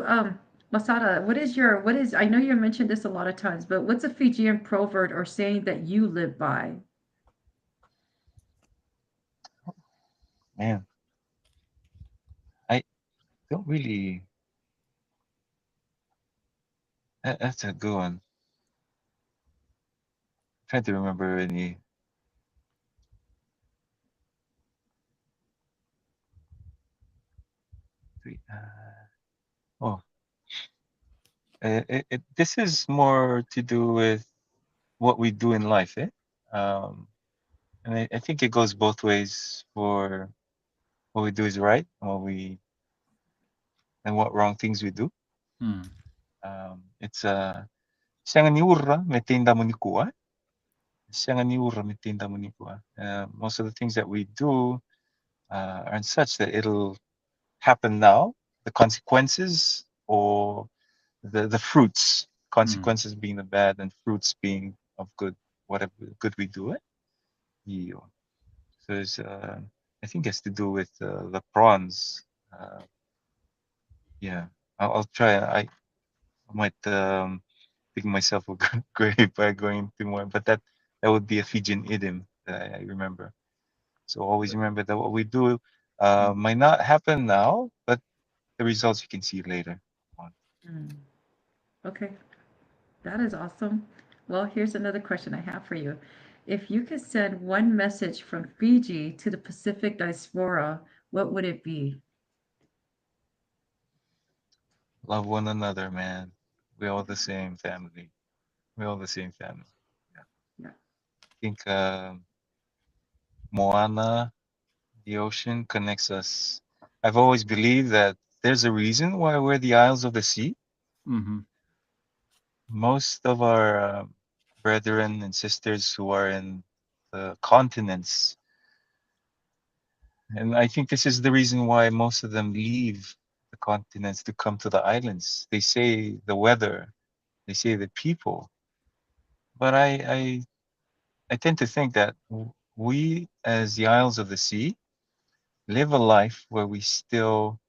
Masada, what is, I know you mentioned this a lot of times, but what's a Fijian proverb or saying that you live by? Man, I don't really. That's a good one. Trying to remember any. Oh, this is more to do with what we do in life, eh? Um, and I think it goes both ways for what we do is right and what wrong things we do. Hmm. It's siya nga niura metinda mo ni kuha. Siya nga niura metinda mo ni kuha. Most of the things that we do are such that it'll happen now. The consequences or the fruits. Hmm. Consequences being the bad and fruits being of good. Whatever good we do it. Yeah. So it's, I think it's to do with the prawns. Uh, yeah, I'll try. I might dig myself a grave by going into more, but that would be a Fijian idiom that I remember. So always remember that what we do Hmm. might not happen now, but the results you can see later on. Mm. Okay. That is awesome. Well, here's another question I have for you. If you could send one message from Fiji to the Pacific diaspora, what would it be? Love one another, man. We all the same family. We all the same family. Yeah. Yeah. I think Moana, the ocean, connects us. I've always believed that there's a reason why we're the Isles of the Sea. Mm-hmm. Most of our brethren and sisters who are in the continents, and I think this is the reason why most of them leave the continents to come to the islands. They say the weather, they say the people, but I tend to think that we, as the Isles of the Sea, live a life where we still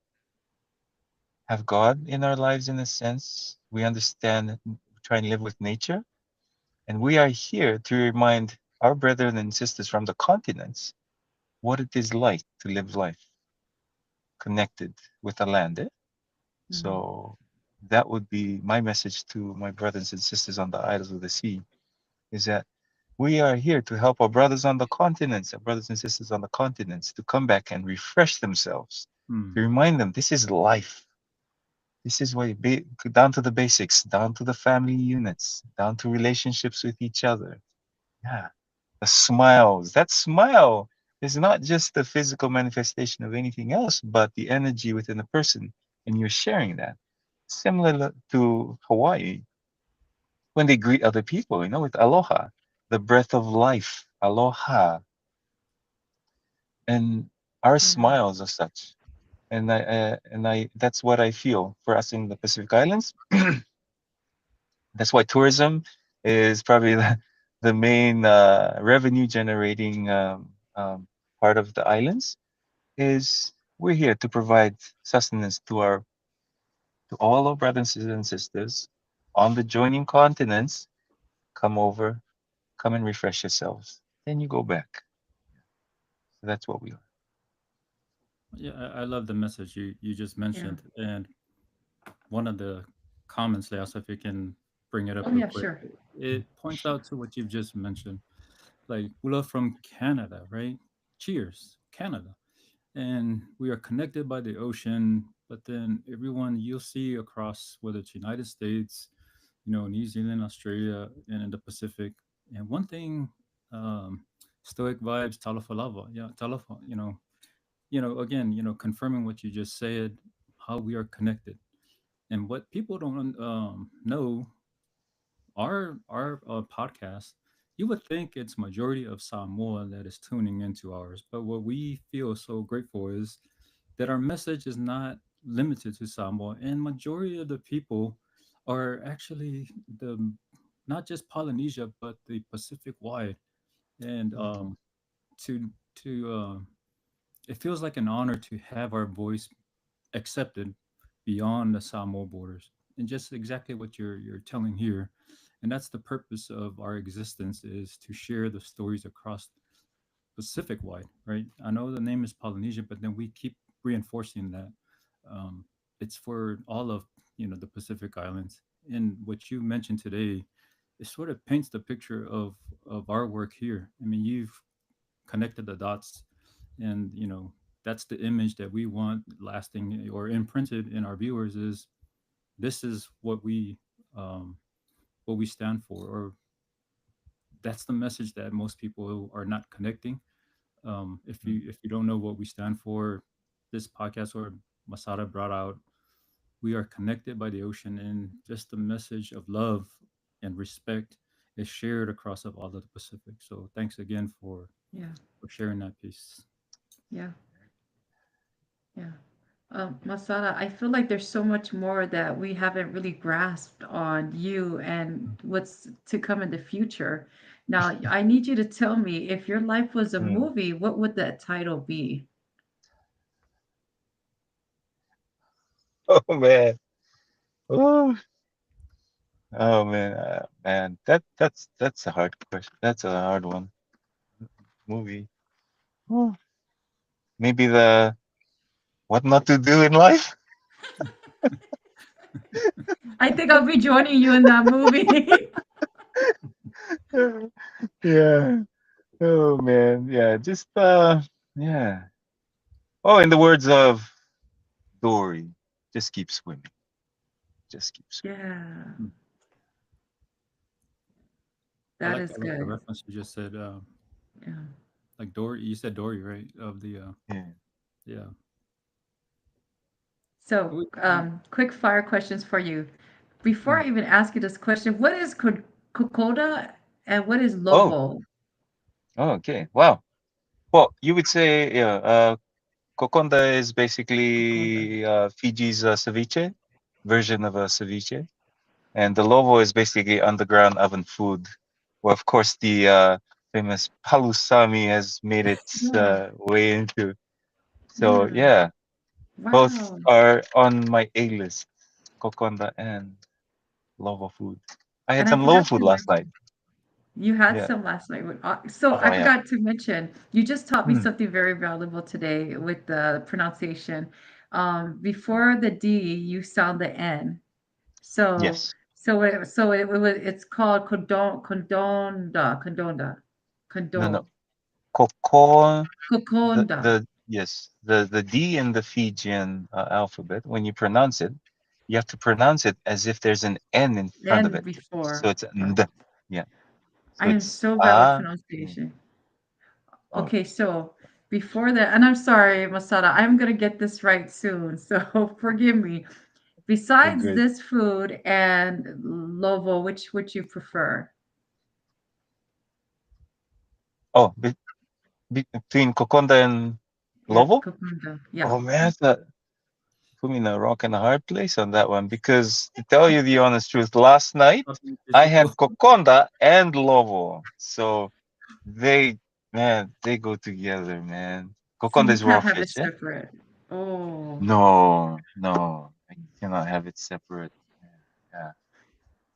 have God in our lives in a sense. We understand, try and live with nature. And we are here to remind our brethren and sisters from the continents what it is like to live life connected with the land. Eh? Mhm. So that would be my message to my brothers and sisters on the Isles of the Sea is that we are here to help our brothers on the continents, our brothers and sisters on the continents to come back and refresh themselves, Hmm. to remind them this is life. This is why down to the basics, down to the family units, down to relationships with each other. Yeah, the smiles. That smile is not just the physical manifestation of anything else, but the energy within a person, and you're sharing that. Similar to Hawaii, when they greet other people, with aloha, the breath of life, aloha, and our Mhm. smiles are such. And I that's what I feel for us in the Pacific Islands. That's why tourism is probably the main revenue generating part of the islands. Is we're here to provide sustenance to all our brothers and sisters on the joining continents. Come over, come and refresh yourselves. Then you go back. So that's what we are. Yeah, I love the message you just Yeah. mentioned, and one of the comments, Leos, if you can bring it up Oh, real yeah, quick, sure. it points out to what you've just mentioned. Like, we love from Canada, right? Cheers, Canada. And we are connected by the ocean, but then everyone you'll see across, whether it's United States, New Zealand, Australia, and in the Pacific. And one thing, um, Stoic vibes, Talafalava, yeah, Talafa, again, confirming what you just said, how we are connected. And what people don't know, our podcast you would think it's majority of Samoa that is tuning into ours, but what we feel so grateful is that our message is not limited to Samoa, and majority of the people are actually the not just Polynesia but the Pacific wide, and to it feels like an honor to have our voice accepted beyond the Samoa borders, and just exactly what you're telling here, and that's the purpose of our existence is to share the stories across Pacific wide, right? I know the name is Polynesia, but then we keep reinforcing that um, it's for all of the Pacific Islands. And what you mentioned today, it sort of paints the picture of our work here. I mean, you've connected the dots, and that's the image that we want lasting or imprinted in our viewers is this is um, what we stand for, or that's the message that most people are not connecting. If you don't know what we stand for, this podcast or Masada brought out, we are connected by the ocean, and just the message of love and respect is shared across of all of the Pacific. So thanks again Yeah, for sharing that piece. yeah, yeah. Masada, I feel like there's so much more that we haven't really grasped on you and what's to come in the future. Now, I need you to tell me if your life was a Mm. movie, what would that title be? Oh man. Oh, oh man. Man, that's a hard question. That's a hard one. Movie. Oh, maybe the what not to do in life. I think I'll be joining you in that movie. Yeah. Oh man. Yeah. Just yeah. Oh, in the words of Dory, just keep swimming. Just keep swimming. Yeah, Hmm. that I is like the good. reference you just said. Yeah. Like Dory, you said Dory, right? Of the Yeah. yeah. So, We- quick fire questions for you. Before Mm. I even ask you this question, what is Kokoda and what is Oh. Lovo? Oh, okay. Wow. Well, you would say yeah. Kokonda is Kokoda. basically Fiji's ceviche version of a ceviche, and the lovo is basically underground oven food. Well, of course, the famous palusami has made its Yeah, way into. So yeah. yeah, both Wow. are on my A list. Kokonda and lovo food. I had And I some lovo forgot food to last night. mention, you had Yeah. some last night. So Oh I yeah. forgot to mention, you just taught me Hmm. something very valuable today with the pronunciation. Before the D, you sound the N. So Yes. it's called No, no. condon, Koko. kokonda, The yes, the D in the Fijian alphabet, when you pronounce it, you have to pronounce it as if there's an N in front of N it. So before. it's nd. Yeah. I So am it's so bad with ah. Yeah. pronunciation. Oh, Okay, so before that, and I'm sorry, Masada, I'm gonna get this right soon, so forgive me. oh, Besides good. this food and Lovo, which would you prefer? Oh, between Kokonda and Yeah, Lovo? kokunda. Yeah. Oh man, that put me in a rock and a hard place on that one because to tell you the honest truth, last night Something I difficult. had Kokonda and Lovo. So they man, they go together, man. So Kokonda you is raw can't have it fish, yeah? separate. Oh, No, no, I cannot have it separate. Yeah, yeah.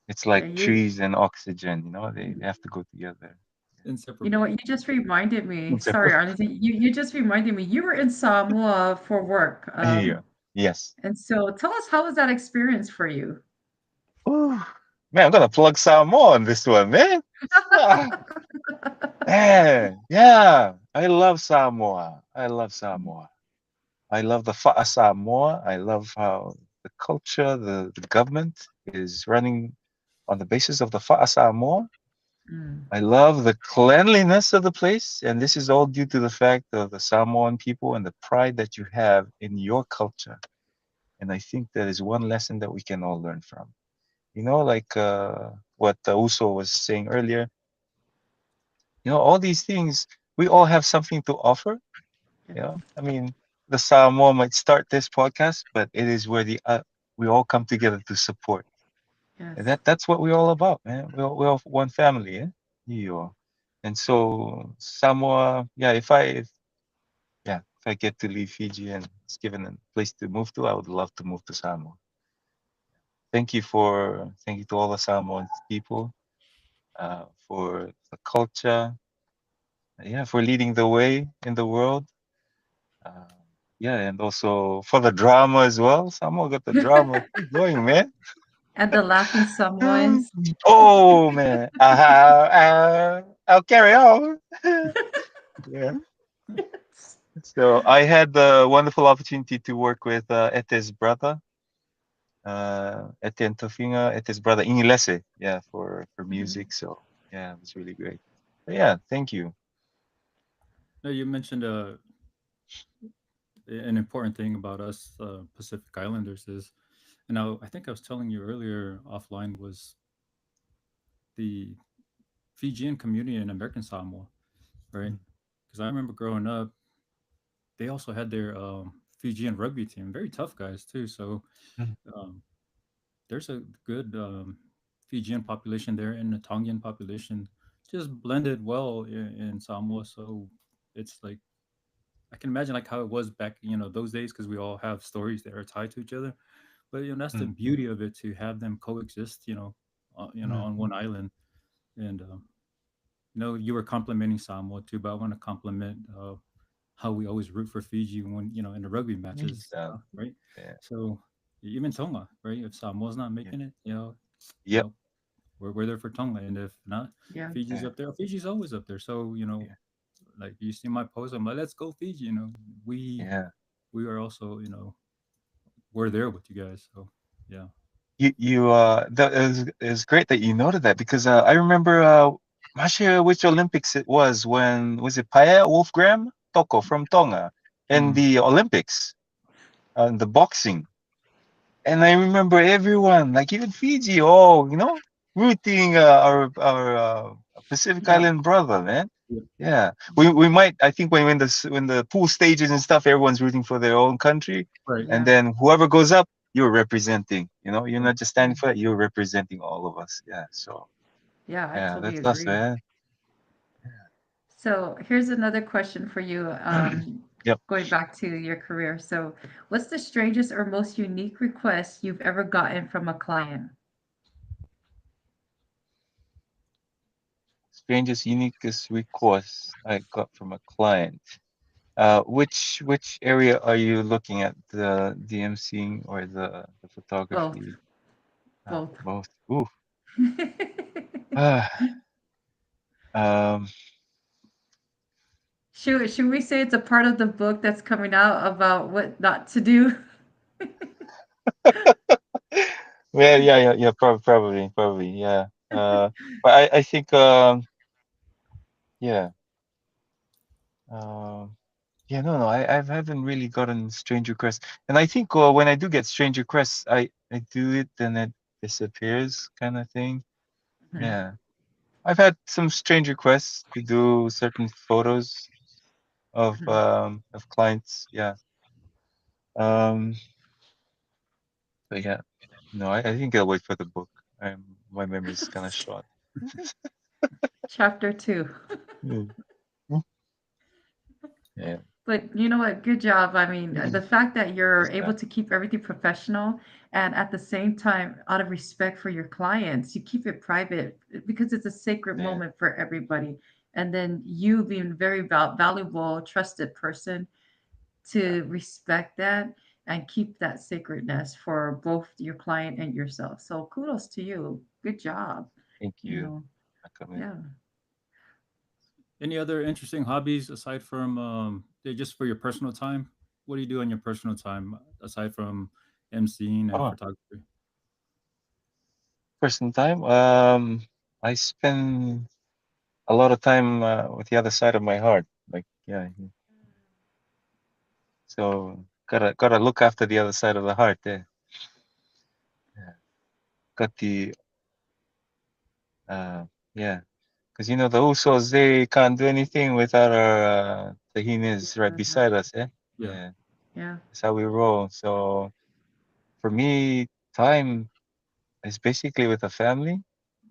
It's yeah, like you trees and oxygen, they have to go together. you know Inseparable. what? You just reminded me. Sorry, Inseparable. Arlene. You just reminded me. You were in Samoa for work. Yeah. Yes. And so tell us, how was that experience for you? Ooh. Man, I'm gonna plug some more on this one, man. Ah, man, yeah. I love Samoa. I love Samoa. I love the Fa'a Samoa. I love how the culture, the government is running on the basis of the Fa'a Samoa. Mm, I love the cleanliness of the place, and this is all due to the fact of the Samoan people and the pride that you have in your culture. And I think that is one lesson that we can all learn from. Like what Uso was saying earlier. all these things, we all have something to offer. I mean, the Samoa might start this podcast, but it is where we all come together to support. And Yes. that's what we're all about, man. We're all one family, eh? Yeah. And so Samoa, yeah, if I get to leave Fiji and it's given a place to move to, I would love to move to Samoa. Thank you to all the Samoan people, for the culture, yeah, for leading the way in the world. Uh, yeah, and also for the drama as well. Samoa got the drama keep going, man. And the laughing Samoans. Oh man, I'll carry on. Yeah. So I had the wonderful opportunity to work with Ete's brother, Ete and Tofinga, Ete's brother Inilese, yeah, for Mhm. music. So yeah, it was really great. But yeah, thank you. No, you mentioned an important thing about us Pacific Islanders is, and I think I was telling you earlier offline, was the Fijian community in American Samoa, right? Because I remember growing up, they also had their Fijian rugby team, very tough guys too. So Mhm. um, there's a good Fijian population there, and the Tongan population just blended well in Samoa. So it's like I can imagine like how it was back, those days, because we all have stories that are tied to each other. But that's the Mm, beauty of it, to have them coexist, mm, on one island. And you were complimenting Samoa too, but I want to compliment how we always root for Fiji when in the rugby matches, yeah, right? yeah, So even Tonga, right? If Samoa's not yeah. making it, you Yep. know, we're there for Tonga, and if not, Yeah. Fiji's Yeah. up there. Fiji's always up there. So Yeah. like you see my post, I'm like, let's go Fiji. We Yeah. we are also, we're there with you guys. So yeah. That is great that you noted that because I remember I'm not sure which Olympics it was when was it Paea Wolfgram Toko from Tonga in Mm, the Olympics, in the boxing. And I remember everyone, like even Fiji, rooting our Pacific Yeah. Island brother, man. yeah, Yeah, we might. I think when the pool stages and stuff, everyone's rooting for their own country, right, and Yeah. then whoever goes up, you're representing. You're right. not just standing for it; you're representing all of us. Yeah. So Yeah, I yeah, totally that's us, agree. man. So here's another question for you, Yep. going back to your career. So, what's the strangest or most unique request you've ever gotten from a client? Strangest, uniquest request I got from a client. Which area are you looking at? The DMCing or the Both. photography? Both. Both. Ooh. Ah. Um. Should we say it's a part of the book that's coming out about what not to do? Well, yeah. Probably, yeah. But I think, yeah. Um. Yeah. No. I haven't really gotten strange requests, and I think when I do get strange requests, I do it, then it disappears, kind of thing. Mhm, Yeah. I've had some strange requests to do certain photos mhm. of clients. Yeah. Um. But yeah. No, I think I'll wait for the book. My memory's kind of short. Chapter 2. Mm. Yeah. But you know what? Good job. I mean, the fact that you're Just able that. to keep everything professional and at the same time, out of respect for your clients, you keep it private because it's a sacred Yeah. moment for everybody. And then you being very valuable, trusted person Yeah. to respect that and keep that sacredness for both your client and yourself. So kudos to you. Good job. Thank You you. know, I come in. yeah. Any other interesting hobbies aside from just for your personal time? What do you do on your personal time aside from emceeing and Oh, photography? person time. I spend a lot of time with the other side of my heart. Like, yeah. So gotta look after the other side of the heart. There. Yeah. Got the yeah. Because the Usos, they can't do anything without our tahinas right Mhm. beside us. Eh? Yeah. Yeah, Yeah. that's how we roll. So for me, time is basically with the family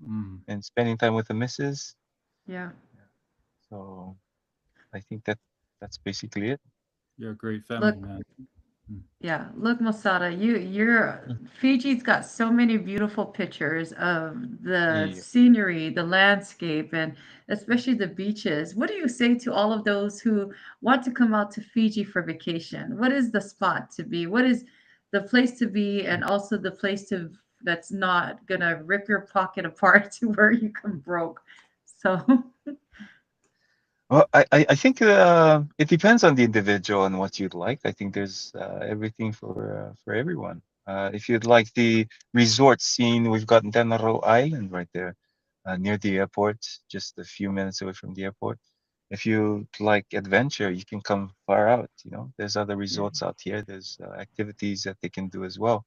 Mm. and spending time with the missus. Yeah. So I think that's basically it. You're a great family Look, man. Mm. yeah, look, Masada, you're Mm. Fiji's got so many beautiful pictures of the Yeah. scenery, the landscape, and especially the beaches. What do you say to all of those who want to come out to Fiji for vacation? What is the spot to be? What is the place to be, and also the place to that's not gonna rip your pocket apart to where you come broke? So, Well, I think it depends on the individual and what you'd like. I think there's everything for everyone. If you'd like the resort scene, we've got Denaro Island right there, near the airport, just a few minutes away from the airport. If you like adventure, you can come far out. There's other yeah, resorts out here. There's activities that they can do as well.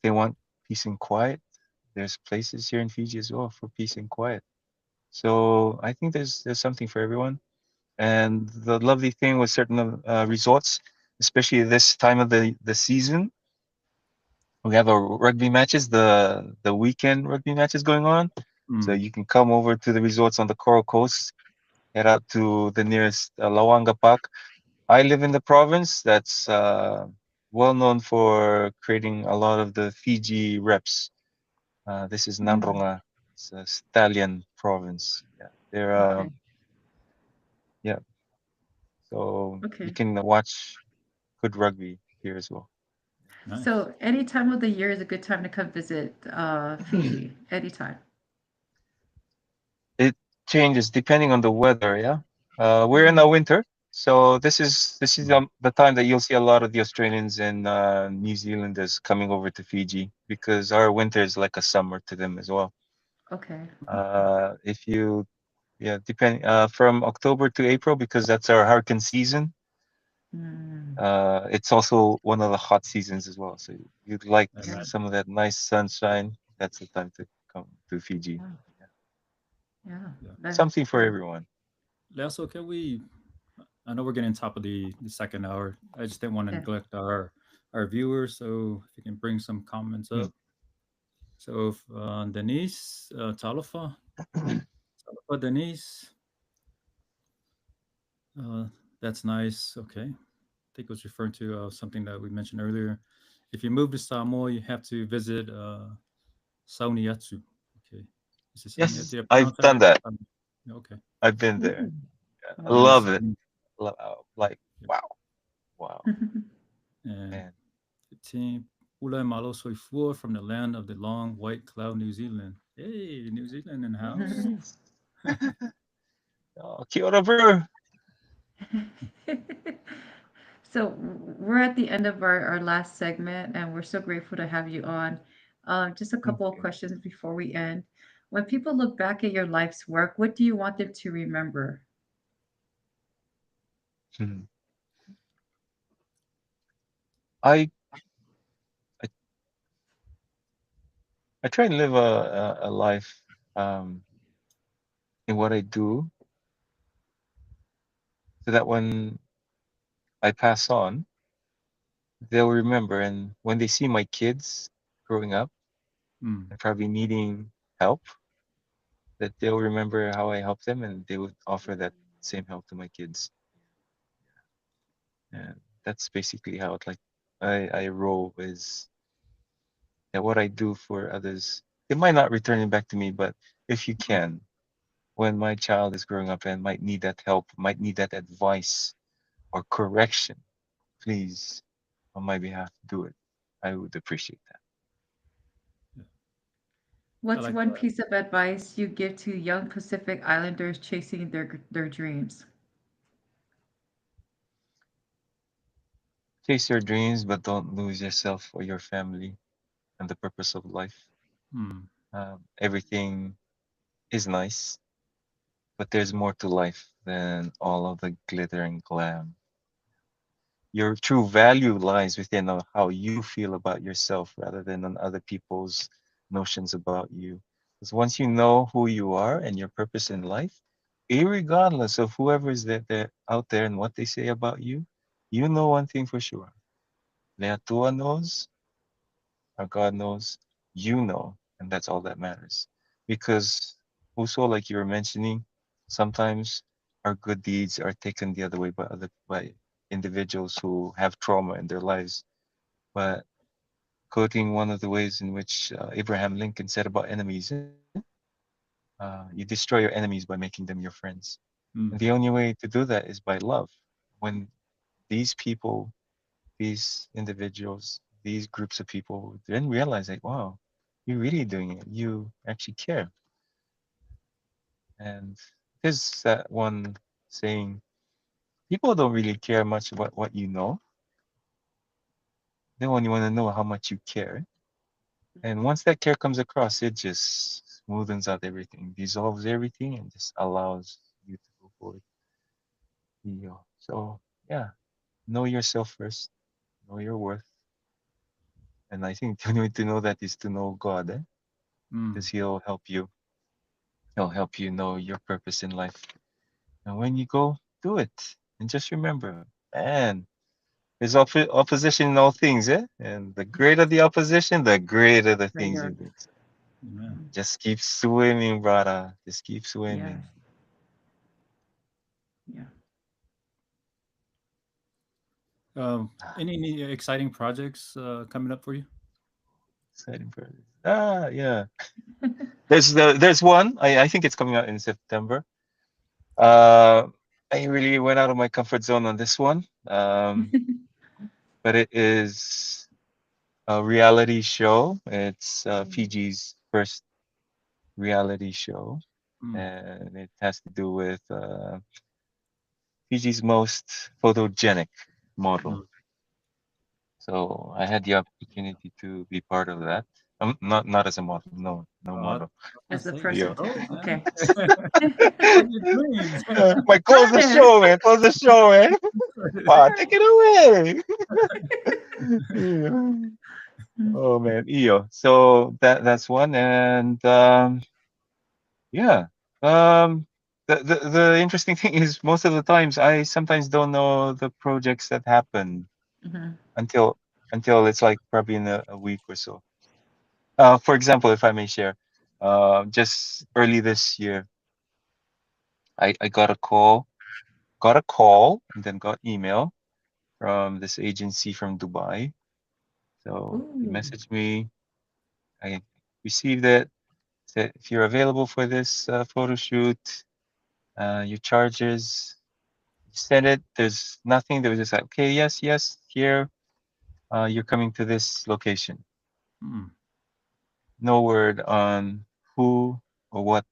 They want peace and quiet. There's places here in Fiji as well for peace and quiet. So I think there's something for everyone. And the lovely thing with certain resorts, especially this time of the season, we have our rugby matches, the weekend rugby matches going on. So Mm. you can come over to the resorts on the Coral Coast, head out to the nearest Lawanga Park. I live in the province that's well known for creating a lot of the Fiji reps. This is mm, Nanronga. It's a stallion province. Yeah, they're okay, yeah. So you okay. can watch good rugby here as well. Nice. So, any time of the year is a good time to come visit Fiji. Anytime. It changes depending on the weather. Yeah, we're in Mm, a winter, so this is Mm. the time that you'll see a lot of the Australians and New Zealanders coming over to Fiji because our winter is like a summer to them as well. okay. If you yeah, depending from October to April because that's our hurricane season. Mm, It's also one of the hot seasons as well. So you'd like All yeah, right. some of that nice sunshine. That's the time to come to Fiji. yeah, yeah. Yeah. That's Something for true. everyone. Also, can we? I know we're getting top of the second hour. I just didn't want to Yeah. neglect our viewers, so if you can bring some comments Mm. up. So, if, Denise, Talofa Denise, uh, that's nice. Okay, I think it was referring to something that we mentioned earlier. If you move to Samoa, you have to visit Sauniatsu. Okay, is it Sauniatsu? Yes, Did I I've pronounce that done right? that. Okay, I've been there. Mm, I and wow. love it. Sauni, Like wow, wow, and man. 15. Ulai Malo Soifua from the land of the long white cloud, New Zealand. Hey, New Zealand in the house. Yes. Oh, kia ora, bro. So we're at the end of our last segment, and we're so grateful to have you on. Just a couple of Okay. questions before we end. When people look back at your life's work, what do you want them to remember? Hmm. I, I I try and live a life um, in what I do, so that when I pass on, they'll remember. And when they see my kids growing up Mm, and probably needing help, that they'll remember how I helped them, and they would offer that same help to my kids. And that's basically how it like I roll is that what I do for others, it might not return it back to me, but if you can, when my child is growing up and might need that help, might need that advice or correction, please, on my behalf, do it. I would appreciate that. yeah, I What's like one that. piece of advice you give to young Pacific Islanders chasing their dreams? Chase your dreams, but don't lose yourself or your family and the purpose of life. Mm, Everything is nice, but there's more to life than all of the glitter and glam. Your true value lies within how you feel about yourself rather than on other people's notions about you. Because once you know who you are and your purpose in life, irregardless of whoever is there out there and what they say about you know one thing for sure. Leatua knows, our God knows, you know, and that's all that matters. Because also, like you were mentioning, sometimes our good deeds are taken the other way by individuals who have trauma in their lives. But quoting one of the ways in which Abraham Lincoln said about enemies, you destroy your enemies by making them your friends. And Mm. the only way to do that is by love. When these people, these individuals, these groups of people then realize like, wow, you're really doing it. You actually care. And there's that one saying, people don't really care much about what you know. They only want to know how much you care. And once that care comes across, it just smoothens out everything, dissolves everything, and just allows you to go forward. So yeah, know yourself first, know your worth. And I think the only way to know that is to know God, eh? Mm. Because He'll help you know your purpose in life. And when you go, do it. And just remember, man, there's opposition in all things, eh? And the greater the opposition, the greater the things you Greater. do. So Amen. just keep swimming, brother. Just keep Yes. swimming. Yeah. Any exciting projects coming up for you? Exciting for this. Yeah. There's one. I think it's coming out in September. Uh, I really went out of my comfort zone on this one. But it is a reality show. It's Fiji's first reality show, Mm. and it has to do with Fiji's most photogenic model. Mm. So I had the opportunity to be part of that. Not as a model, no I model. As was the gonna say, Yeah. person. oh Okay. man, live your dreams. My close the Artist. show, man. Close the show, man. Wow, take it away. Yeah. Oh man, EO. So that's one, and yeah. Um, the interesting thing is most of the times I sometimes don't know the projects that happen Mhm. until it's like probably in a week or so. For example, if I may share, just early this year, I got a call, and then got email from this agency from Dubai. So they Ooh. messaged me. I received it. Said if you're available for this photo shoot, your charges. Send it. There's nothing. They were just like, okay, yes, yes, here. You're coming to this location. Mm. No word on who or what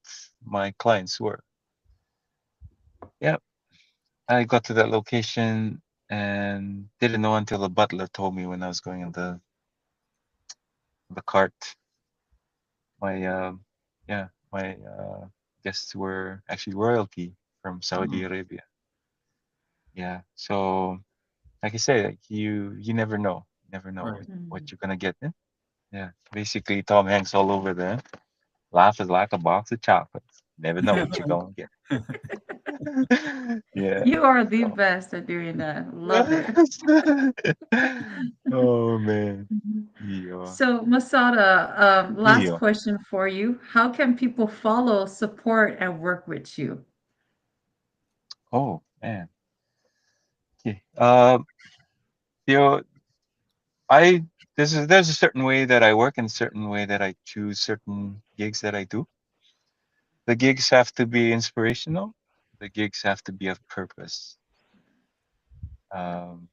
my clients were. Yeah, I got to that location and didn't know until the butler told me when I was going in the cart. My yeah, my guests were actually royalty from Saudi Mm. Arabia. Yeah, so like I say, like you never know Right. what Mm. you're gonna get. Eh? Yeah, basically Tom Hanks all over there. Life is like a box of chocolates. Never know what you're gonna get. Yeah. You are the So. best at doing that. Love it. Oh man. Mhm. Yeah. So, Masada, last Yeah. question for you. How can people follow, support, and work with you? Oh man. Okay. You know, I there's a certain way that I work and a certain way that I choose certain gigs that I do. The gigs have to be inspirational. The gigs have to be of purpose. Um,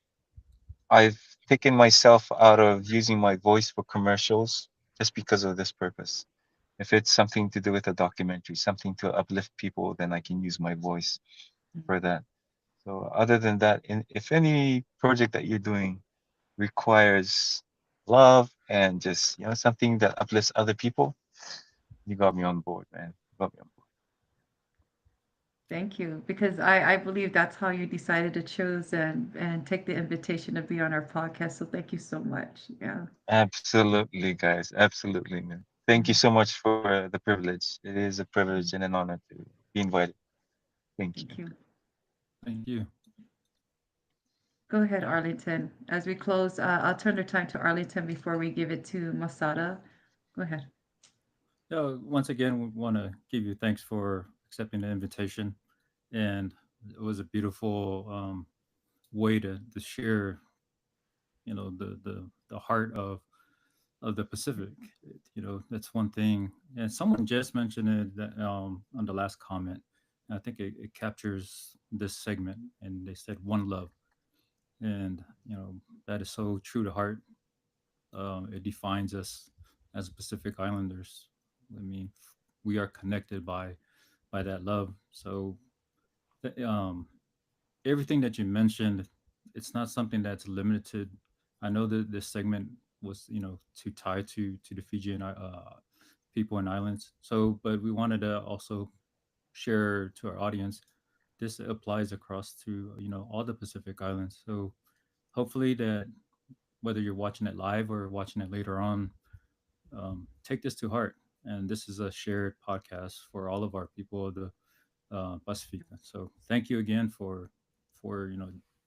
I've taken myself out of using my voice for commercials just because of this purpose. If it's something to do with a documentary, something to uplift people, then I can use my voice for that. So other than that, if any project that you're doing requires love and just something that uplifts other people, you got me on board, man. You got me on board. Thank you, because I believe that's how you decided to choose and take the invitation to be on our podcast. So thank you so much. Yeah. Absolutely, guys. Absolutely, man. thank you Mhm. so much for the privilege. It is a privilege and an honor to be invited. Thank you. Thank you. Thank you. Go ahead, Arlington. As we close, I'll turn the time to Arlington before we give it to Masada. Go ahead. Once again, we want to give you thanks for accepting the invitation, and it was a beautiful way to share, the heart of the Pacific. That's one thing. And someone just mentioned it that, on the last comment. I think it captures this segment, and they said one love, and that is so true to heart. It defines us as Pacific Islanders. I mean, we are connected by that love. So, th- um, everything that you mentioned, it's not something that's limited. I know that this segment was, to tie to the Fijian people and islands. So, but we wanted to also share to our audience. This applies across to all the Pacific Islands. So hopefully that whether you're watching it live or watching it later on, take this to heart. And this is a shared podcast for all of our people of the Pacifica. So thank you again for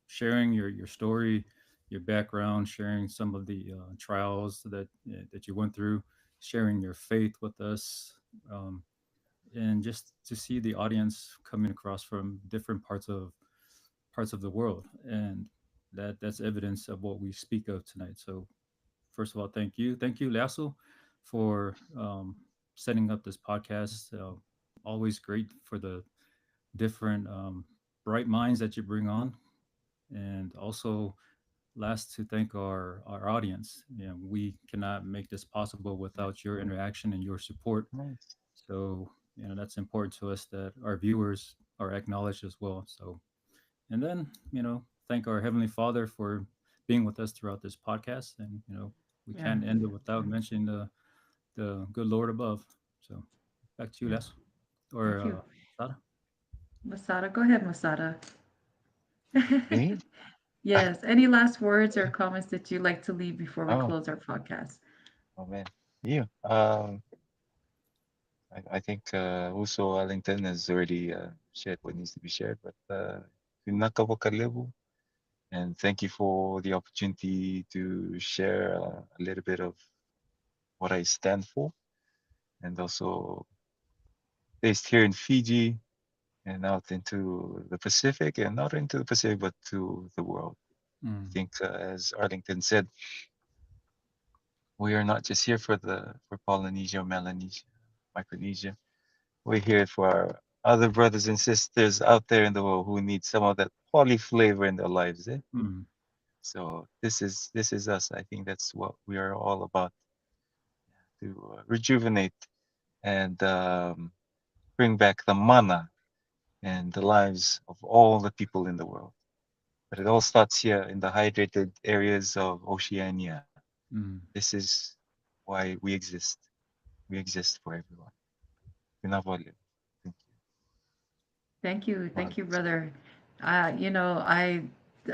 sharing your story, your background, sharing some of the trials that you went through, sharing your faith with us, um, and just to see the audience coming across from different parts of the world, and that's evidence of what we speak of tonight. So first of all, thank you, Lasso, for setting up this podcast. Always great for the different bright minds that you bring on, and also last to thank our audience. We cannot make this possible without your interaction and your support. Nice. So that's important to us that our viewers are acknowledged as well. So, and then thank our Heavenly Father for being with us throughout this podcast, and we Yeah, can't end it without mentioning the good Lord above. So back to you, yeah. Les, or Thank you. Sada. Masada, go ahead, Masada. Me? Yes. Any last words or comments that you'd like to leave before we Oh, close our podcast? oh man. You. I think also Arlington has already shared what needs to be shared, but Pinaka Wakalebu, and thank you for the opportunity to share a little bit of what I stand for, and also based here in Fiji and out into the Pacific, and not into the Pacific, but to the world. I Mm, think, as Arlington said, we are not just here for Polynesia or Melanesia, Micronesia. We're here for our other brothers and sisters out there in the world who need some of that poly flavor in their lives. Eh? mm, So this is us. I think that's what we are all about, to rejuvenate and bring back the mana and the lives of all the people in the world. But it all starts here in the hydrated areas of Oceania. mm. This is why we exist. We exist for everyone. Pinavole. Thank you. Thank you, Marvelous. brother. I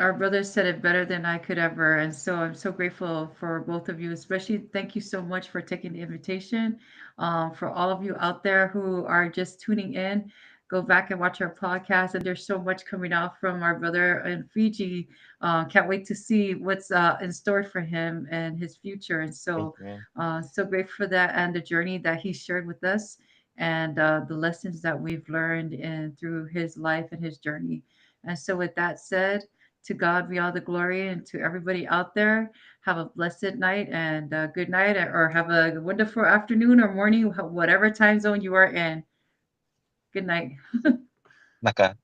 our brother said it better than I could ever, and so I'm so grateful for both of you. Especially, thank you so much for taking the invitation. For all of you out there who are just tuning in, go back and watch our podcast. And there's so much coming out from our brother in Fiji. Can't wait to see what's in store for him and his future. And so, Amen. so grateful for that and the journey that he shared with us and the lessons that we've learned and through his life and his journey. And so, with that said, to God be all the glory, and to everybody out there, have a blessed night and good night, or have a wonderful afternoon or morning, whatever time zone you are in. Good night. Naka.